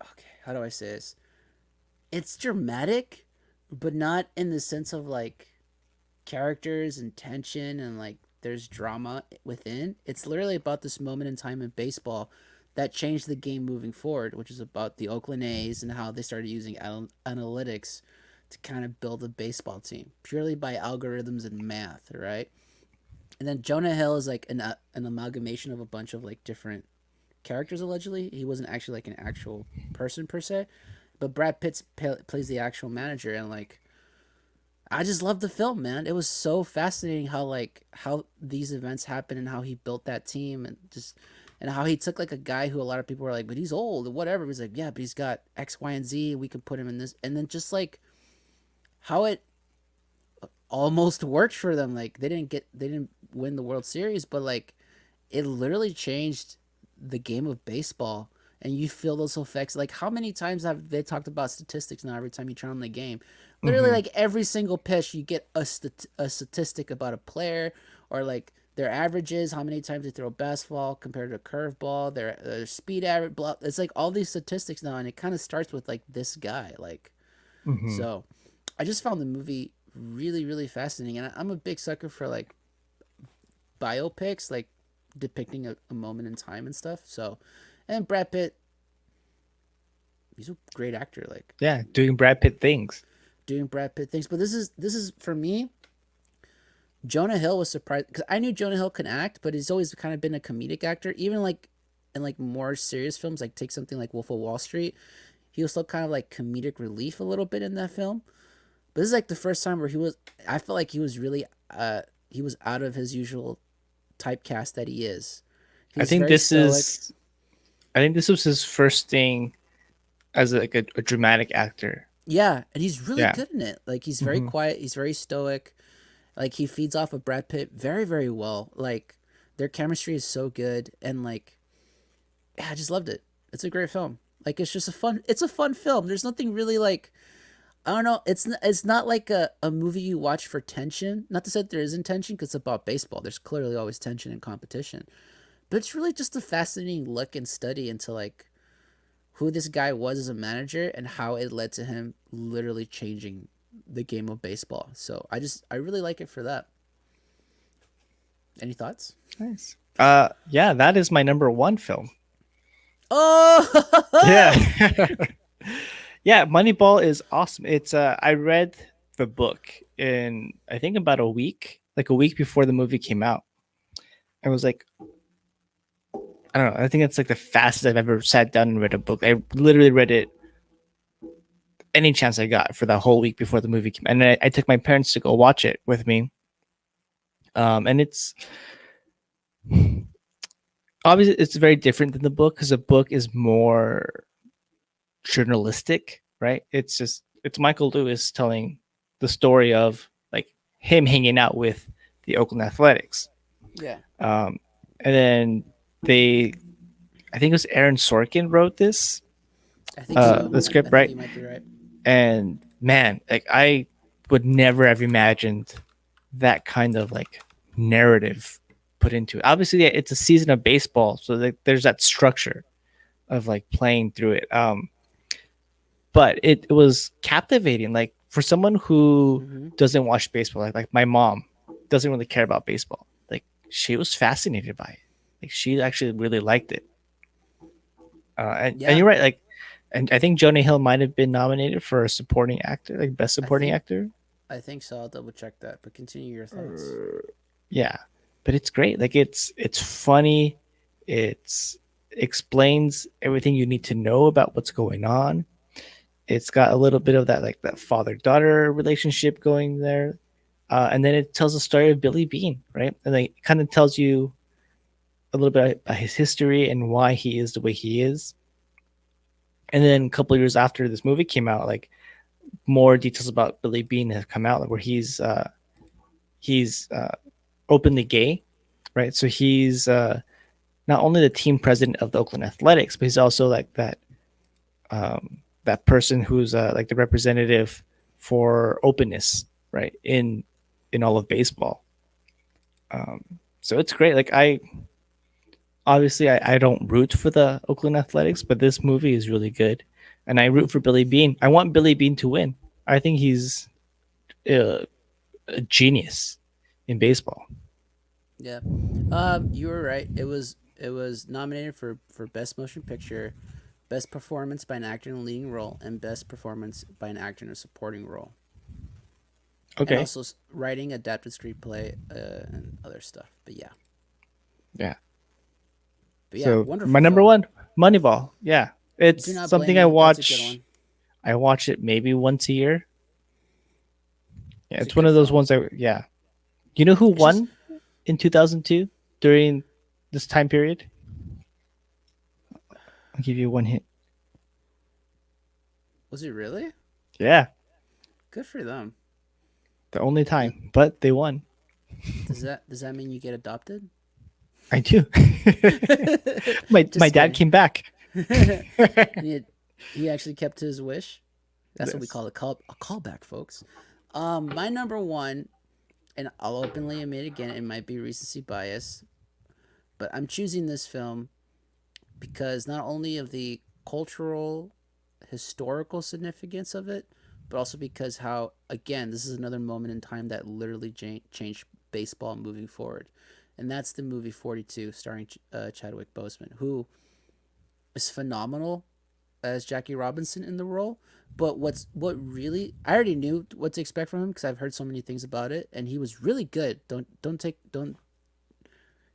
okay. How do I say this? It's dramatic, but not in the sense of like characters and tension and like there's drama within. It's literally about this moment in time in baseball that changed the game moving forward, which is about the Oakland A's and how they started using analytics to kind of build a baseball team purely by algorithms and math, right? And then Jonah Hill is like an amalgamation of a bunch of like different characters. Allegedly, he wasn't actually like an actual person per se, but Brad Pitt plays the actual manager, and like I just love the film, man. It was so fascinating how these events happen and how he built that team and just and how he took like a guy who a lot of people were like, but he's old or whatever. He's like, yeah, but he's got X, Y, and Z. We could put him in this, and then just like how it almost worked for them. Like they didn't win the World Series, but like it literally changed the game of baseball. And you feel those effects. Like how many times have they talked about statistics now? Every time you turn on the game, literally Mm-hmm. like every single pitch, you get a statistic about a player or like their averages, how many times they throw a basketball compared to a curveball, their speed average. Blah. It's like all these statistics now, and it kind of starts with like this guy. Like Mm-hmm. so, I just found the movie really fascinating, and I'm a big sucker for like biopics, like depicting a moment in time and stuff. So, and Brad Pitt, he's a great actor, like Yeah, doing Brad Pitt things. doing Brad Pitt things. But this is for me. Jonah Hill was surprised because I knew Jonah Hill could act, but he's always kind of been a comedic actor. Even like in like more serious films, like take something like Wolf of Wall Street, he was still kind of like comedic relief a little bit in that film. But this is like the first time where he was. I felt like he was really he was out of his usual typecast that he is. I He's think very this stoic. is I think this was his first thing as like a dramatic actor. Yeah, and he's really Yeah. good in it. Like he's very Hmm. quiet. He's very stoic. Like he feeds off of Brad Pitt very very well. Like their chemistry is so good, and like yeah, I just loved it. It's a great film. Like it's just a fun. It's a fun film. There's nothing really like I don't know. It's not like a movie you watch for tension. Not to say that there isn't tension because it's about baseball. There's clearly always tension and competition. But it's really just a fascinating look and study into like who this guy was as a manager and how it led to him literally changing the game of baseball. So I really like it for that. Any thoughts? Nice. Yeah, that is my number one film. Yeah. Oh, Yeah, Moneyball is awesome. It's I read the book in I think about a week, like a week before the movie came out. I was like, I don't know. I think it's like the fastest I've ever sat down and read a book. I literally read it any chance I got for the whole week before the movie came. And I took my parents to go watch it with me. And it's obviously it's very different than the book because the book is more journalistic, right? It's Michael Lewis telling the story of like him hanging out with the Oakland Athletics. yeah, Um, and then they, I think it was Aaron Sorkin wrote this, I think so. the I script, think right? you might be right. And man, like I would never have imagined that kind of like narrative put into it. Obviously, yeah, it's a season of baseball, so like, there's that structure of like playing through it. But it was captivating. Like for someone who Mm-hmm. doesn't watch baseball, like my mom doesn't really care about baseball. Like she was fascinated by it. Like she actually really liked it. And Yeah, you're right. Like, and I think Jonah Hill might have been nominated for a supporting actor, like best I supporting think actor. I think so. I'll double check that. But continue your thoughts. Yeah, but it's great. Like it's funny. It's explains everything you need to know about what's going on. It's got a little bit of that like that father daughter relationship going there, and then it tells the story of Billy Bean, right? And like kind of tells you a little bit about his history and why he is the way he is. And then a couple of years after this movie came out, like more details about Billy Bean have come out, where he's openly gay, right? So he's not only the team president of the Oakland Athletics, but he's also like that person who's like the representative for openness, right? In all of baseball. So it's great. Like I obviously I don't root for the Oakland Athletics, but this movie is really good, and I root for Billy Bean. I want Billy Bean to win. I think he's a genius in baseball. Yeah. You were right. It was nominated for best motion picture, best performance by an actor in a leading role, and best performance by an actor in a supporting role, and Okay. also writing, adapted screenplay, and other stuff. Yeah. But yeah, So my wonderful number film. one, Moneyball. Yeah, Do it's not blame something I me. That's a good watch. one. I watch it maybe once a year. Yeah, It's a it's one good of those film. ones that yeah. You know who It's just won in 2002 during this time period? I'll give you one hint. was it really Yeah, good for them? the only Th- time, but they won. does that mean you get adopted? I do. My Just dad kidding. came back. And he actually kept his wish. That's what we Yes. call a callback, folks. My number one, and I'll openly admit again, it might be recency bias, but I'm choosing this film because not only of the cultural, historical significance of it, but also because how again this is another moment in time that literally changed baseball moving forward, and that's the movie 42, starring Chadwick Boseman, who is phenomenal as Jackie Robinson in the role. But what really I already knew what to expect from him because I've heard so many things about it, and he was really good. Don't take don't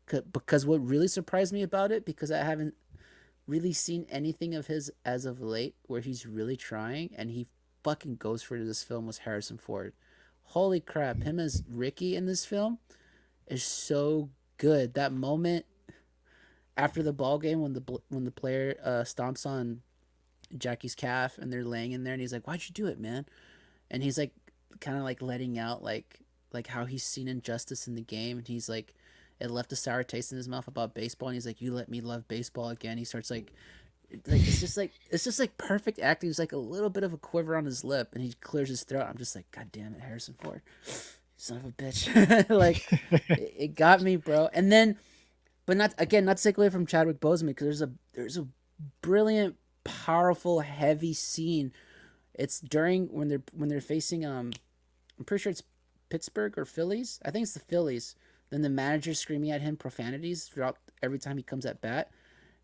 because what really surprised me about it, because I haven't really seen anything of his as of late where he's really trying, and he fucking goes for this film, was Harrison Ford. Holy crap, him as Ricky in this film is so good. That moment after the ball game when the player stomps on Jackie's calf and they're laying in there and he's like, "Why'd you do it, man?" And he's like, kind of like letting out like how he's seen injustice in the game, and he's like, it left a sour taste in his mouth about baseball, and he's like, "You let me love baseball again." He starts like it's just like perfect acting. There's like a little bit of a quiver on his lip, and he clears his throat. I'm just like, God damn it, Harrison Ford, son of a bitch. Like it got me, bro. And then, but not again, not to take away from Chadwick Boseman, because there's a brilliant, powerful, heavy scene. It's during when they're facing I'm pretty sure it's Pittsburgh or Phillies. I think it's the Phillies. Then the manager screaming at him profanities throughout every time he comes at bat.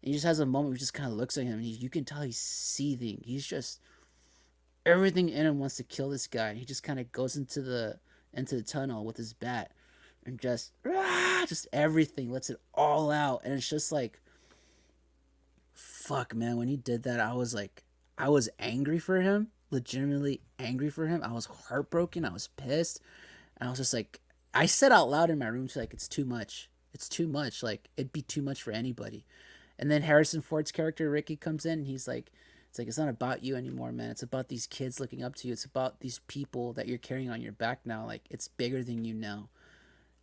And he just has a moment where he just kind of looks at him, and you can tell he's seething. He's just everything in him wants to kill this guy. He just kind of goes into the tunnel with his bat and just everything, lets it all out. And it's just like, fuck, man. When he did that, I was angry for him, legitimately angry for him. I was heartbroken. I was pissed. And I was just like, I said out loud in my room, like, it's too much. It's too much. Like, it'd be too much for anybody. And then Harrison Ford's character, Ricky, comes in and he's like, it's not about you anymore, man. It's about these kids looking up to you. It's about these people that you're carrying on your back now. Like, it's bigger than you now.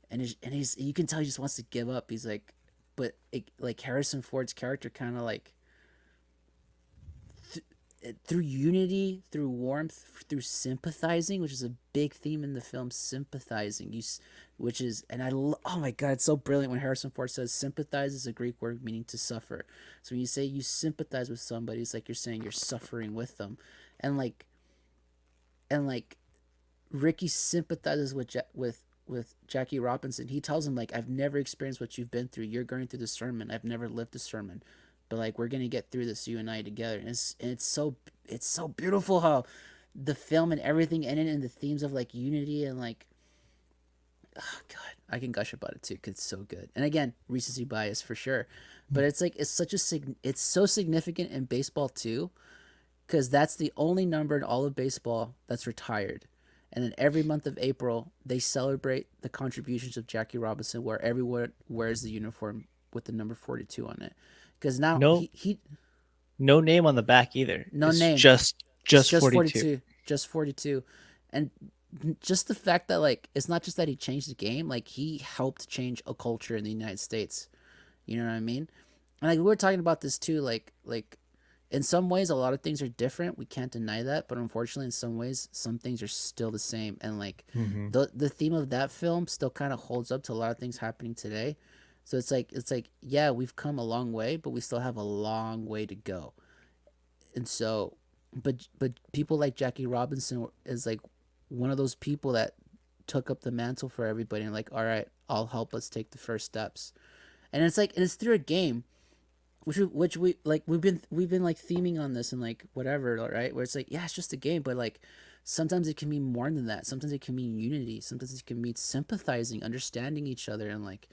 And you can tell he just wants to give up. He's like, but like Harrison Ford's character kind of like through unity, through warmth, through sympathizing, which is a big theme in the film, sympathizing. Which is, and oh my god, it's so brilliant when Harrison Ford says sympathize is a Greek word meaning to suffer. So when you say you sympathize with somebody, it's like you're saying you're suffering with them, and like Ricky sympathizes with Jackie Robinson. He tells him like, I've never experienced what you've been through. You're going through the sermon. I've never lived the sermon, but like we're gonna get through this, you and I together. And it's so beautiful how the film and everything in it and the themes of like unity and like, oh god, I can gush about it too because it's so good. And again, recency bias for sure, but it's like it's so significant in baseball too, because that's the only number in all of baseball that's retired. And then every month of April, they celebrate the contributions of Jackie Robinson, where everyone wears the uniform with the number 42 on it. Because now No, he no name on the back either. no It's name, just just 42. 42, just 42, and just the fact that like it's not just that he changed the game, like he helped change a culture in the United States. You know what I mean? And like we were talking about this too, like in some ways a lot of things are different, we can't deny that, but unfortunately in some ways some things are still the same, and like Mm-hmm. the theme of that film still kind of holds up to a lot of things happening today. So it's like yeah, we've come a long way, but we still have a long way to go. And so but people like Jackie Robinson is like one of those people that took up the mantle for everybody and like, all right, I'll help us take the first steps. And it's like, and it's through a game, which we like we've been like theming on this and like whatever, right? Where it's like, yeah, it's just a game, but like sometimes it can mean more than that. Sometimes it can mean unity. Sometimes it can mean sympathizing, understanding each other, and like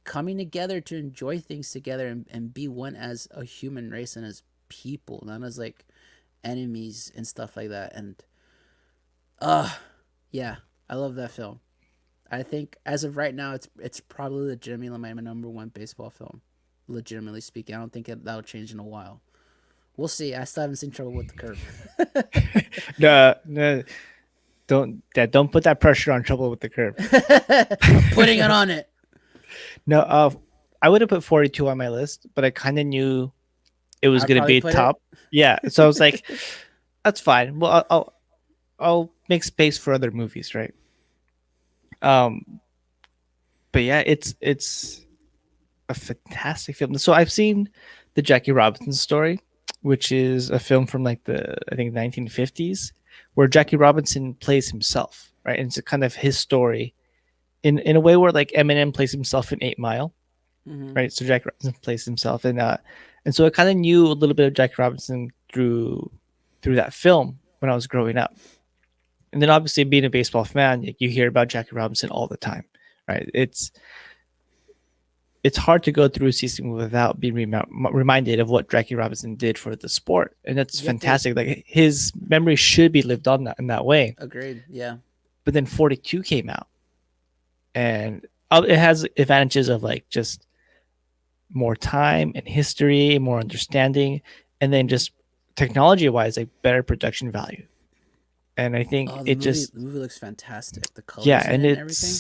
coming together to enjoy things together and be one as a human race and as people, not as like enemies and stuff like that. And uh yeah, I love that film. I think as of right now, it's probably legitimately my number one baseball film. Legitimately speaking, I don't think that'll change in a while. We'll see. I still haven't seen Trouble with the Curve. No, no, don't put that pressure on Trouble with the Curve. I'm putting it on it. No, I would have put 42 on my list, but I kind of knew it was I'd gonna probably be put it. top. Yeah, so I was like, that's fine. Well, I'll make space for other movies, right? Um, but yeah, it's a fantastic film. So I've seen the Jackie Robinson story, which is a film from like the I think 1950s, where Jackie Robinson plays himself, right? And it's a kind of his story in a way where like Eminem plays himself in 8 Mile, Mm-hmm. right? So Jackie Robinson plays himself, and so I kind of knew a little bit of Jackie Robinson through that film when I was growing up. And then obviously being a baseball fan, you hear about Jackie Robinson all the time, right? It's hard to go through a season without being reminded of what Jackie Robinson did for the sport, and that's You have to fantastic. Like his memory should be lived on in that way. agreed. Yeah. But then 42 came out, and it has advantages of like just more time and history, more understanding, and then just technology wise, like better production value. And I think Oh, it just the movie looks fantastic. The yeah, colors in and it and everything.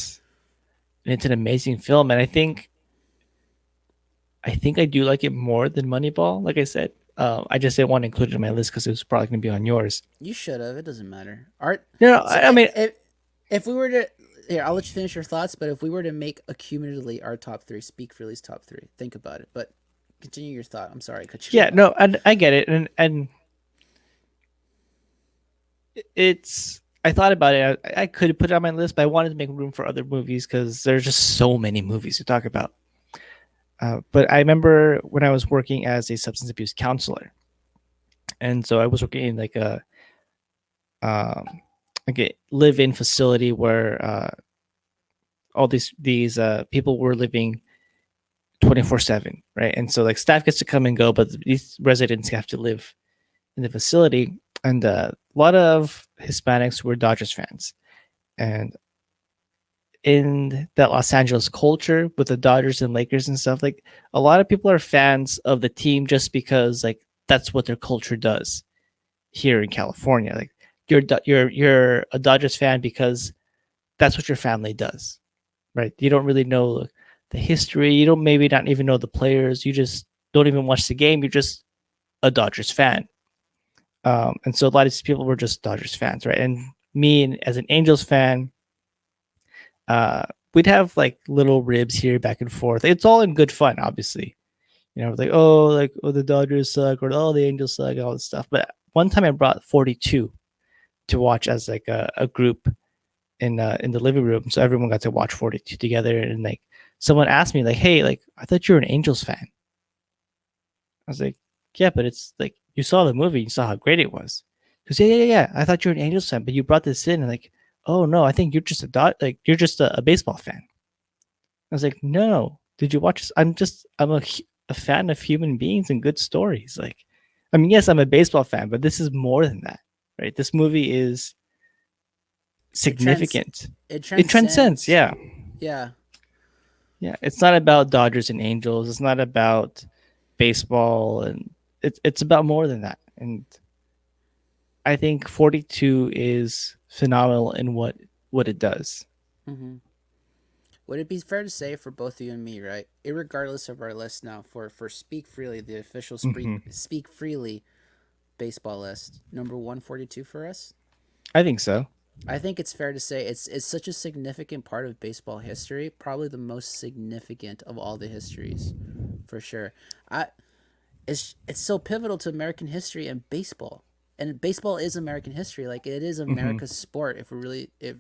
it's an amazing film, and I think I do like it more than Moneyball. Like I said, I just didn't want to include it in my list because it was probably going to be on yours. You should have. It doesn't matter. Art. No, no, So I mean, if we were to here, I'll let you finish your thoughts. But if we were to make accumulatively our top three, Speak Freely's top three, think about it. But continue your thought. I'm sorry, I cut you yeah, off. no, and I get it, and it's. I thought about it. I could put it on my list, but I wanted to make room for other movies because there's just so many movies to talk about. But I remember when I was working as a substance abuse counselor, and so I was working in um, like a live-in facility where all these people were living 24/7, right? And so like staff gets to come and go, but these residents have to live in the facility. And a lot of Hispanics were Dodgers fans, and in that Los Angeles culture with the Dodgers and Lakers and stuff, like a lot of people are fans of the team just because like that's what their culture does here in California. Like you're a Dodgers fan because that's what your family does, right? You don't really know the history. You don't maybe not even know the players. You just don't even watch the game. You're just a Dodgers fan. And so a lot of these people were just Dodgers fans, right? And me, as an Angels fan, we'd have like little ribs here back and forth. It's all in good fun, obviously. Like oh the Dodgers suck or oh the Angels suck, all this stuff. But one time I brought 42 to watch as like a group in the living room, so everyone got to watch 42 together. And like someone asked me like, "Hey, like I thought you were an Angels fan." I was like, "Yeah, but it's like you saw the movie, you saw how great it was." Because yeah. I thought you were an Angels fan, but you brought this in and like, oh no, I think you're just you're just a baseball fan. I was like, no, did you watch this? I'm a fan of human beings and good stories. Like, I mean, yes, I'm a baseball fan, but this is more than that, right? This movie is It trans significant. it It transcends, transcends. yeah. Yeah. Yeah, it's not about Dodgers and Angels. It's not about baseball, and it's about more than that. And I think 42 is phenomenal in what it does. Mm-hmm. Would it be fair to say for both you and me, right? Irregardless of our list now, for Speak Freely, the official Hmm. Speak Freely baseball list, number 142 for us. I think so. I think it's fair to say it's such a significant part of baseball history, probably the most significant of all the histories, for sure. I it's so pivotal to American history and baseball. And baseball is American history. Like it is Hmm. America's sport. If we really if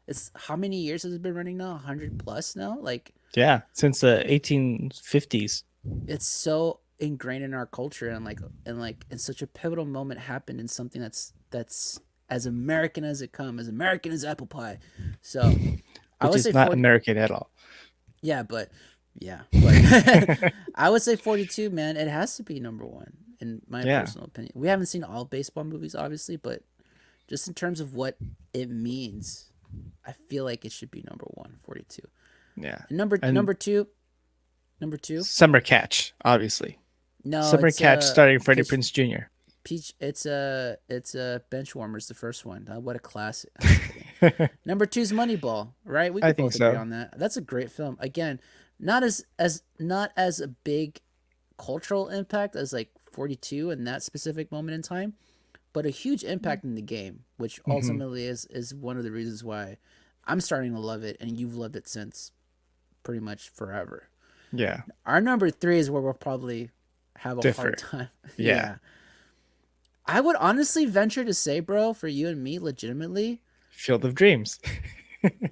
it's how many years has it been running now? 100 plus now? Like Yeah, since the 1850s. it's so ingrained in our culture and such a pivotal moment happened in something that's as American as it come, as American as apple pie. So I Which would is say not 40. American at all. Yeah, but I would say 42, man. It has to be number one in my Yeah, personal opinion. We haven't seen all baseball movies, obviously, but just in terms of what it means, I feel like it should be number one, 42. yeah. And And number two. Summer Catch, obviously. No, Summer it's Catch starring Freddie pitch Prinze Jr. peach. It's bench warmers, the first one. What a classic. I'm kidding. Number two is Moneyball, right? We I could think both agree so. on that. That's a great film. Again, not as a big cultural impact as like 42 in that specific moment in time, but a huge impact in the game, which Hmm. ultimately is one of the reasons why I'm starting to love it, and you've loved it since pretty much forever. Yeah, Our number three is where we'll probably have a hard differ. time. Yeah, Yeah. I would honestly venture to say, bro, for you and me, legitimately, Field of Dreams.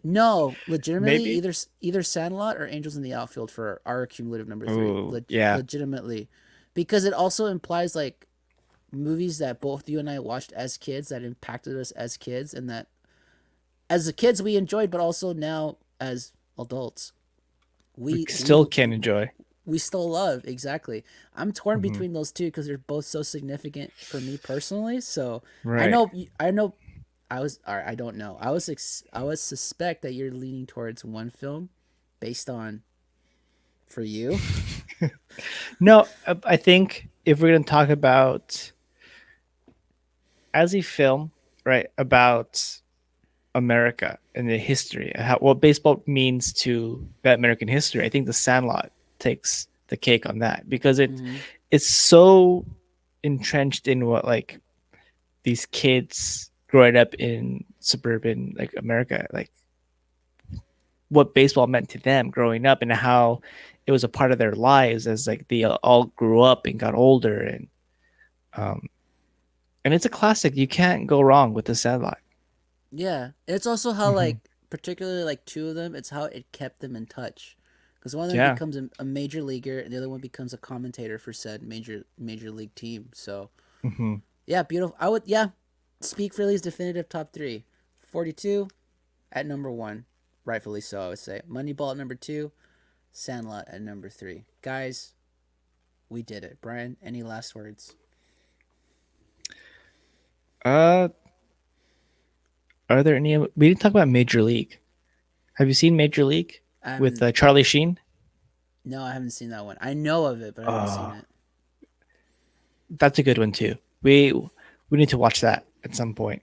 No, legitimately, Maybe. either Sandlot or Angels in the Outfield for our cumulative number three. Oh, yeah. Legitimately, because it also implies like movies that both you and I watched as kids that impacted us as kids, and that as the kids we enjoyed, but also now as adults We we still we can enjoy. we still love. Exactly. I'm torn Hmm. between those two because they're both so significant for me personally. So I Right. know I know I was or I don't know. I was suspect that you're leaning towards one film based on for you. No, I think if we're going to talk about as a film, right, about America and the history, how, what baseball means to that American history, I think The Sandlot takes the cake on that because Mm-hmm. it's so entrenched in what like these kids growing up in suburban like America, like what baseball meant to them growing up and how it was a part of their lives as like they all grew up and got older um and it's a classic. You can't go wrong with The Sandlot. Yeah, it's also how Hmm. like particularly like two of them. It's how it kept them in touch, because one of them Yeah. becomes a major leaguer, and the other one becomes a commentator for said major league team. So Hmm. yeah, beautiful. I would yeah, Speak Freely's definitive top three. 42 at number one, rightfully so. I would say Moneyball at number two, Sandlot at number three. Guys, we did it. Brian, any last words? uh are there any we didn't talk about Major League. Have you seen Major League I with haven't. Charlie Sheen? No, I haven't seen that one. I know of it, but I haven't seen Oh, it. that's a good one too. We need to watch that at some point.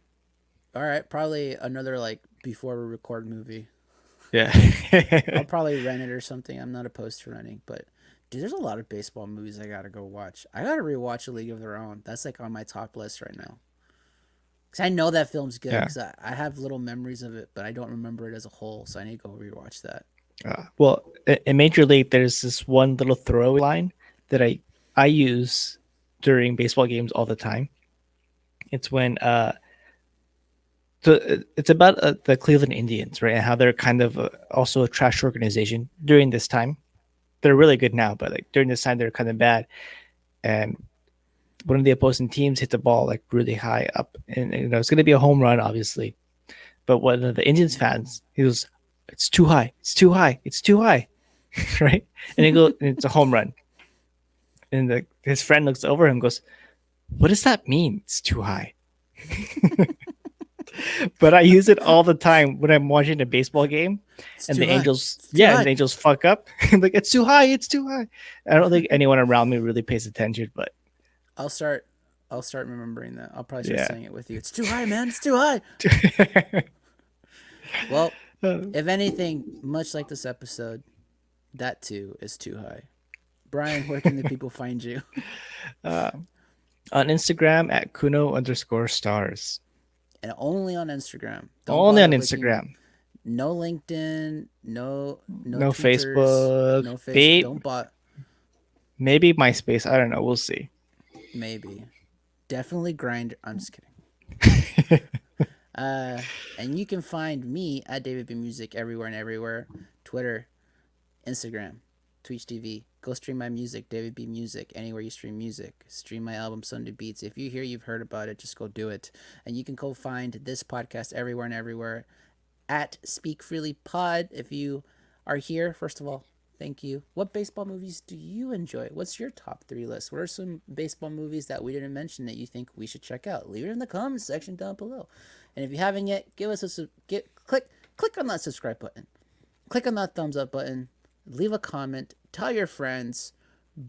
All right, probably another like before we record movie. Yeah. I'll probably rent it or something. I'm not opposed to renting, but dude, there's a lot of baseball movies I gotta go watch. I gotta rewatch A League of Their Own. That's like on my top list right now. Cause I know that film's good. Yeah. Cause I have little memories of it, but I don't remember it as a whole. So I need to go rewatch that. Well, in Major League, there's this one little throwaway line that I use during baseball games all the time. It's when it's about the Cleveland Indians, right? And how they're kind of also a trash organization during this time. They're really good now, but like during this time, they're kind of bad. And one of the opposing teams hit the ball like really high up, and you know it's going to be a home run, obviously. But one of the Indians fans, he goes, "It's too high. It's too high. It's too high." Right? And he goes, and it's a home run. And his friend looks over him and goes, "What does that mean? It's too high." But I use it all the time when I'm watching a baseball game It's and too the high. Angels, It's too yeah, and high. the Angels fuck up. I'm like, it's too high. It's too high. I don't think anyone around me really pays attention, but I'll start. I'll start remembering that. I'll probably start yeah. saying it with you. It's too high, man. It's too high. Well, if anything, much like this episode, that too is too high. Brian, where can the people find you? uh, on Instagram at Kuno_stars. And only on Instagram. Don't Only on bother looking. Instagram. No LinkedIn. No No tweeters. Facebook. No face. Don't bot. Maybe MySpace. I don't know. We'll see. Maybe. Definitely grind. I'm just kidding. Uh, and you can find me at David B Music everywhere and everywhere. Twitter, Instagram, Twitch TV. Go stream my music, David B Music, anywhere you stream music. Stream my album, Sunday Beats. If you hear you've heard about it, just go do it. And you can go find this podcast everywhere and everywhere at Speak Freely Pod. If you are here, first of all, thank you. What baseball movies do you enjoy? What's your top three list? What are some baseball movies that we didn't mention that you think we should check out? Leave it in the comments section down below. And if you haven't yet, give us a click on that subscribe button. Click on that thumbs up button. Leave a comment. Tell your friends.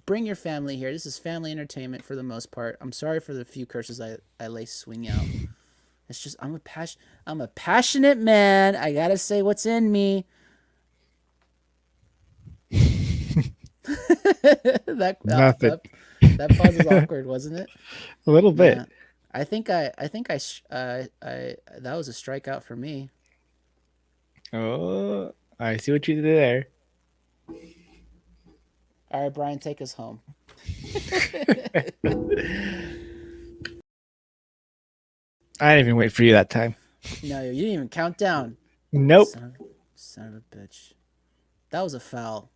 Bring your family here. This is family entertainment for the most part. I'm sorry for the few curses I lay swing out. It's just I'm a passionate man. I gotta say what's in me. Nothing. That pause was awkward, wasn't it? A little bit. Yeah, I think I that was a strikeout for me. Oh, I see what you did there. All right, Brian, take us home. I didn't even wait for you that time. No, you didn't even count down. Nope. Son of a bitch. That was a foul.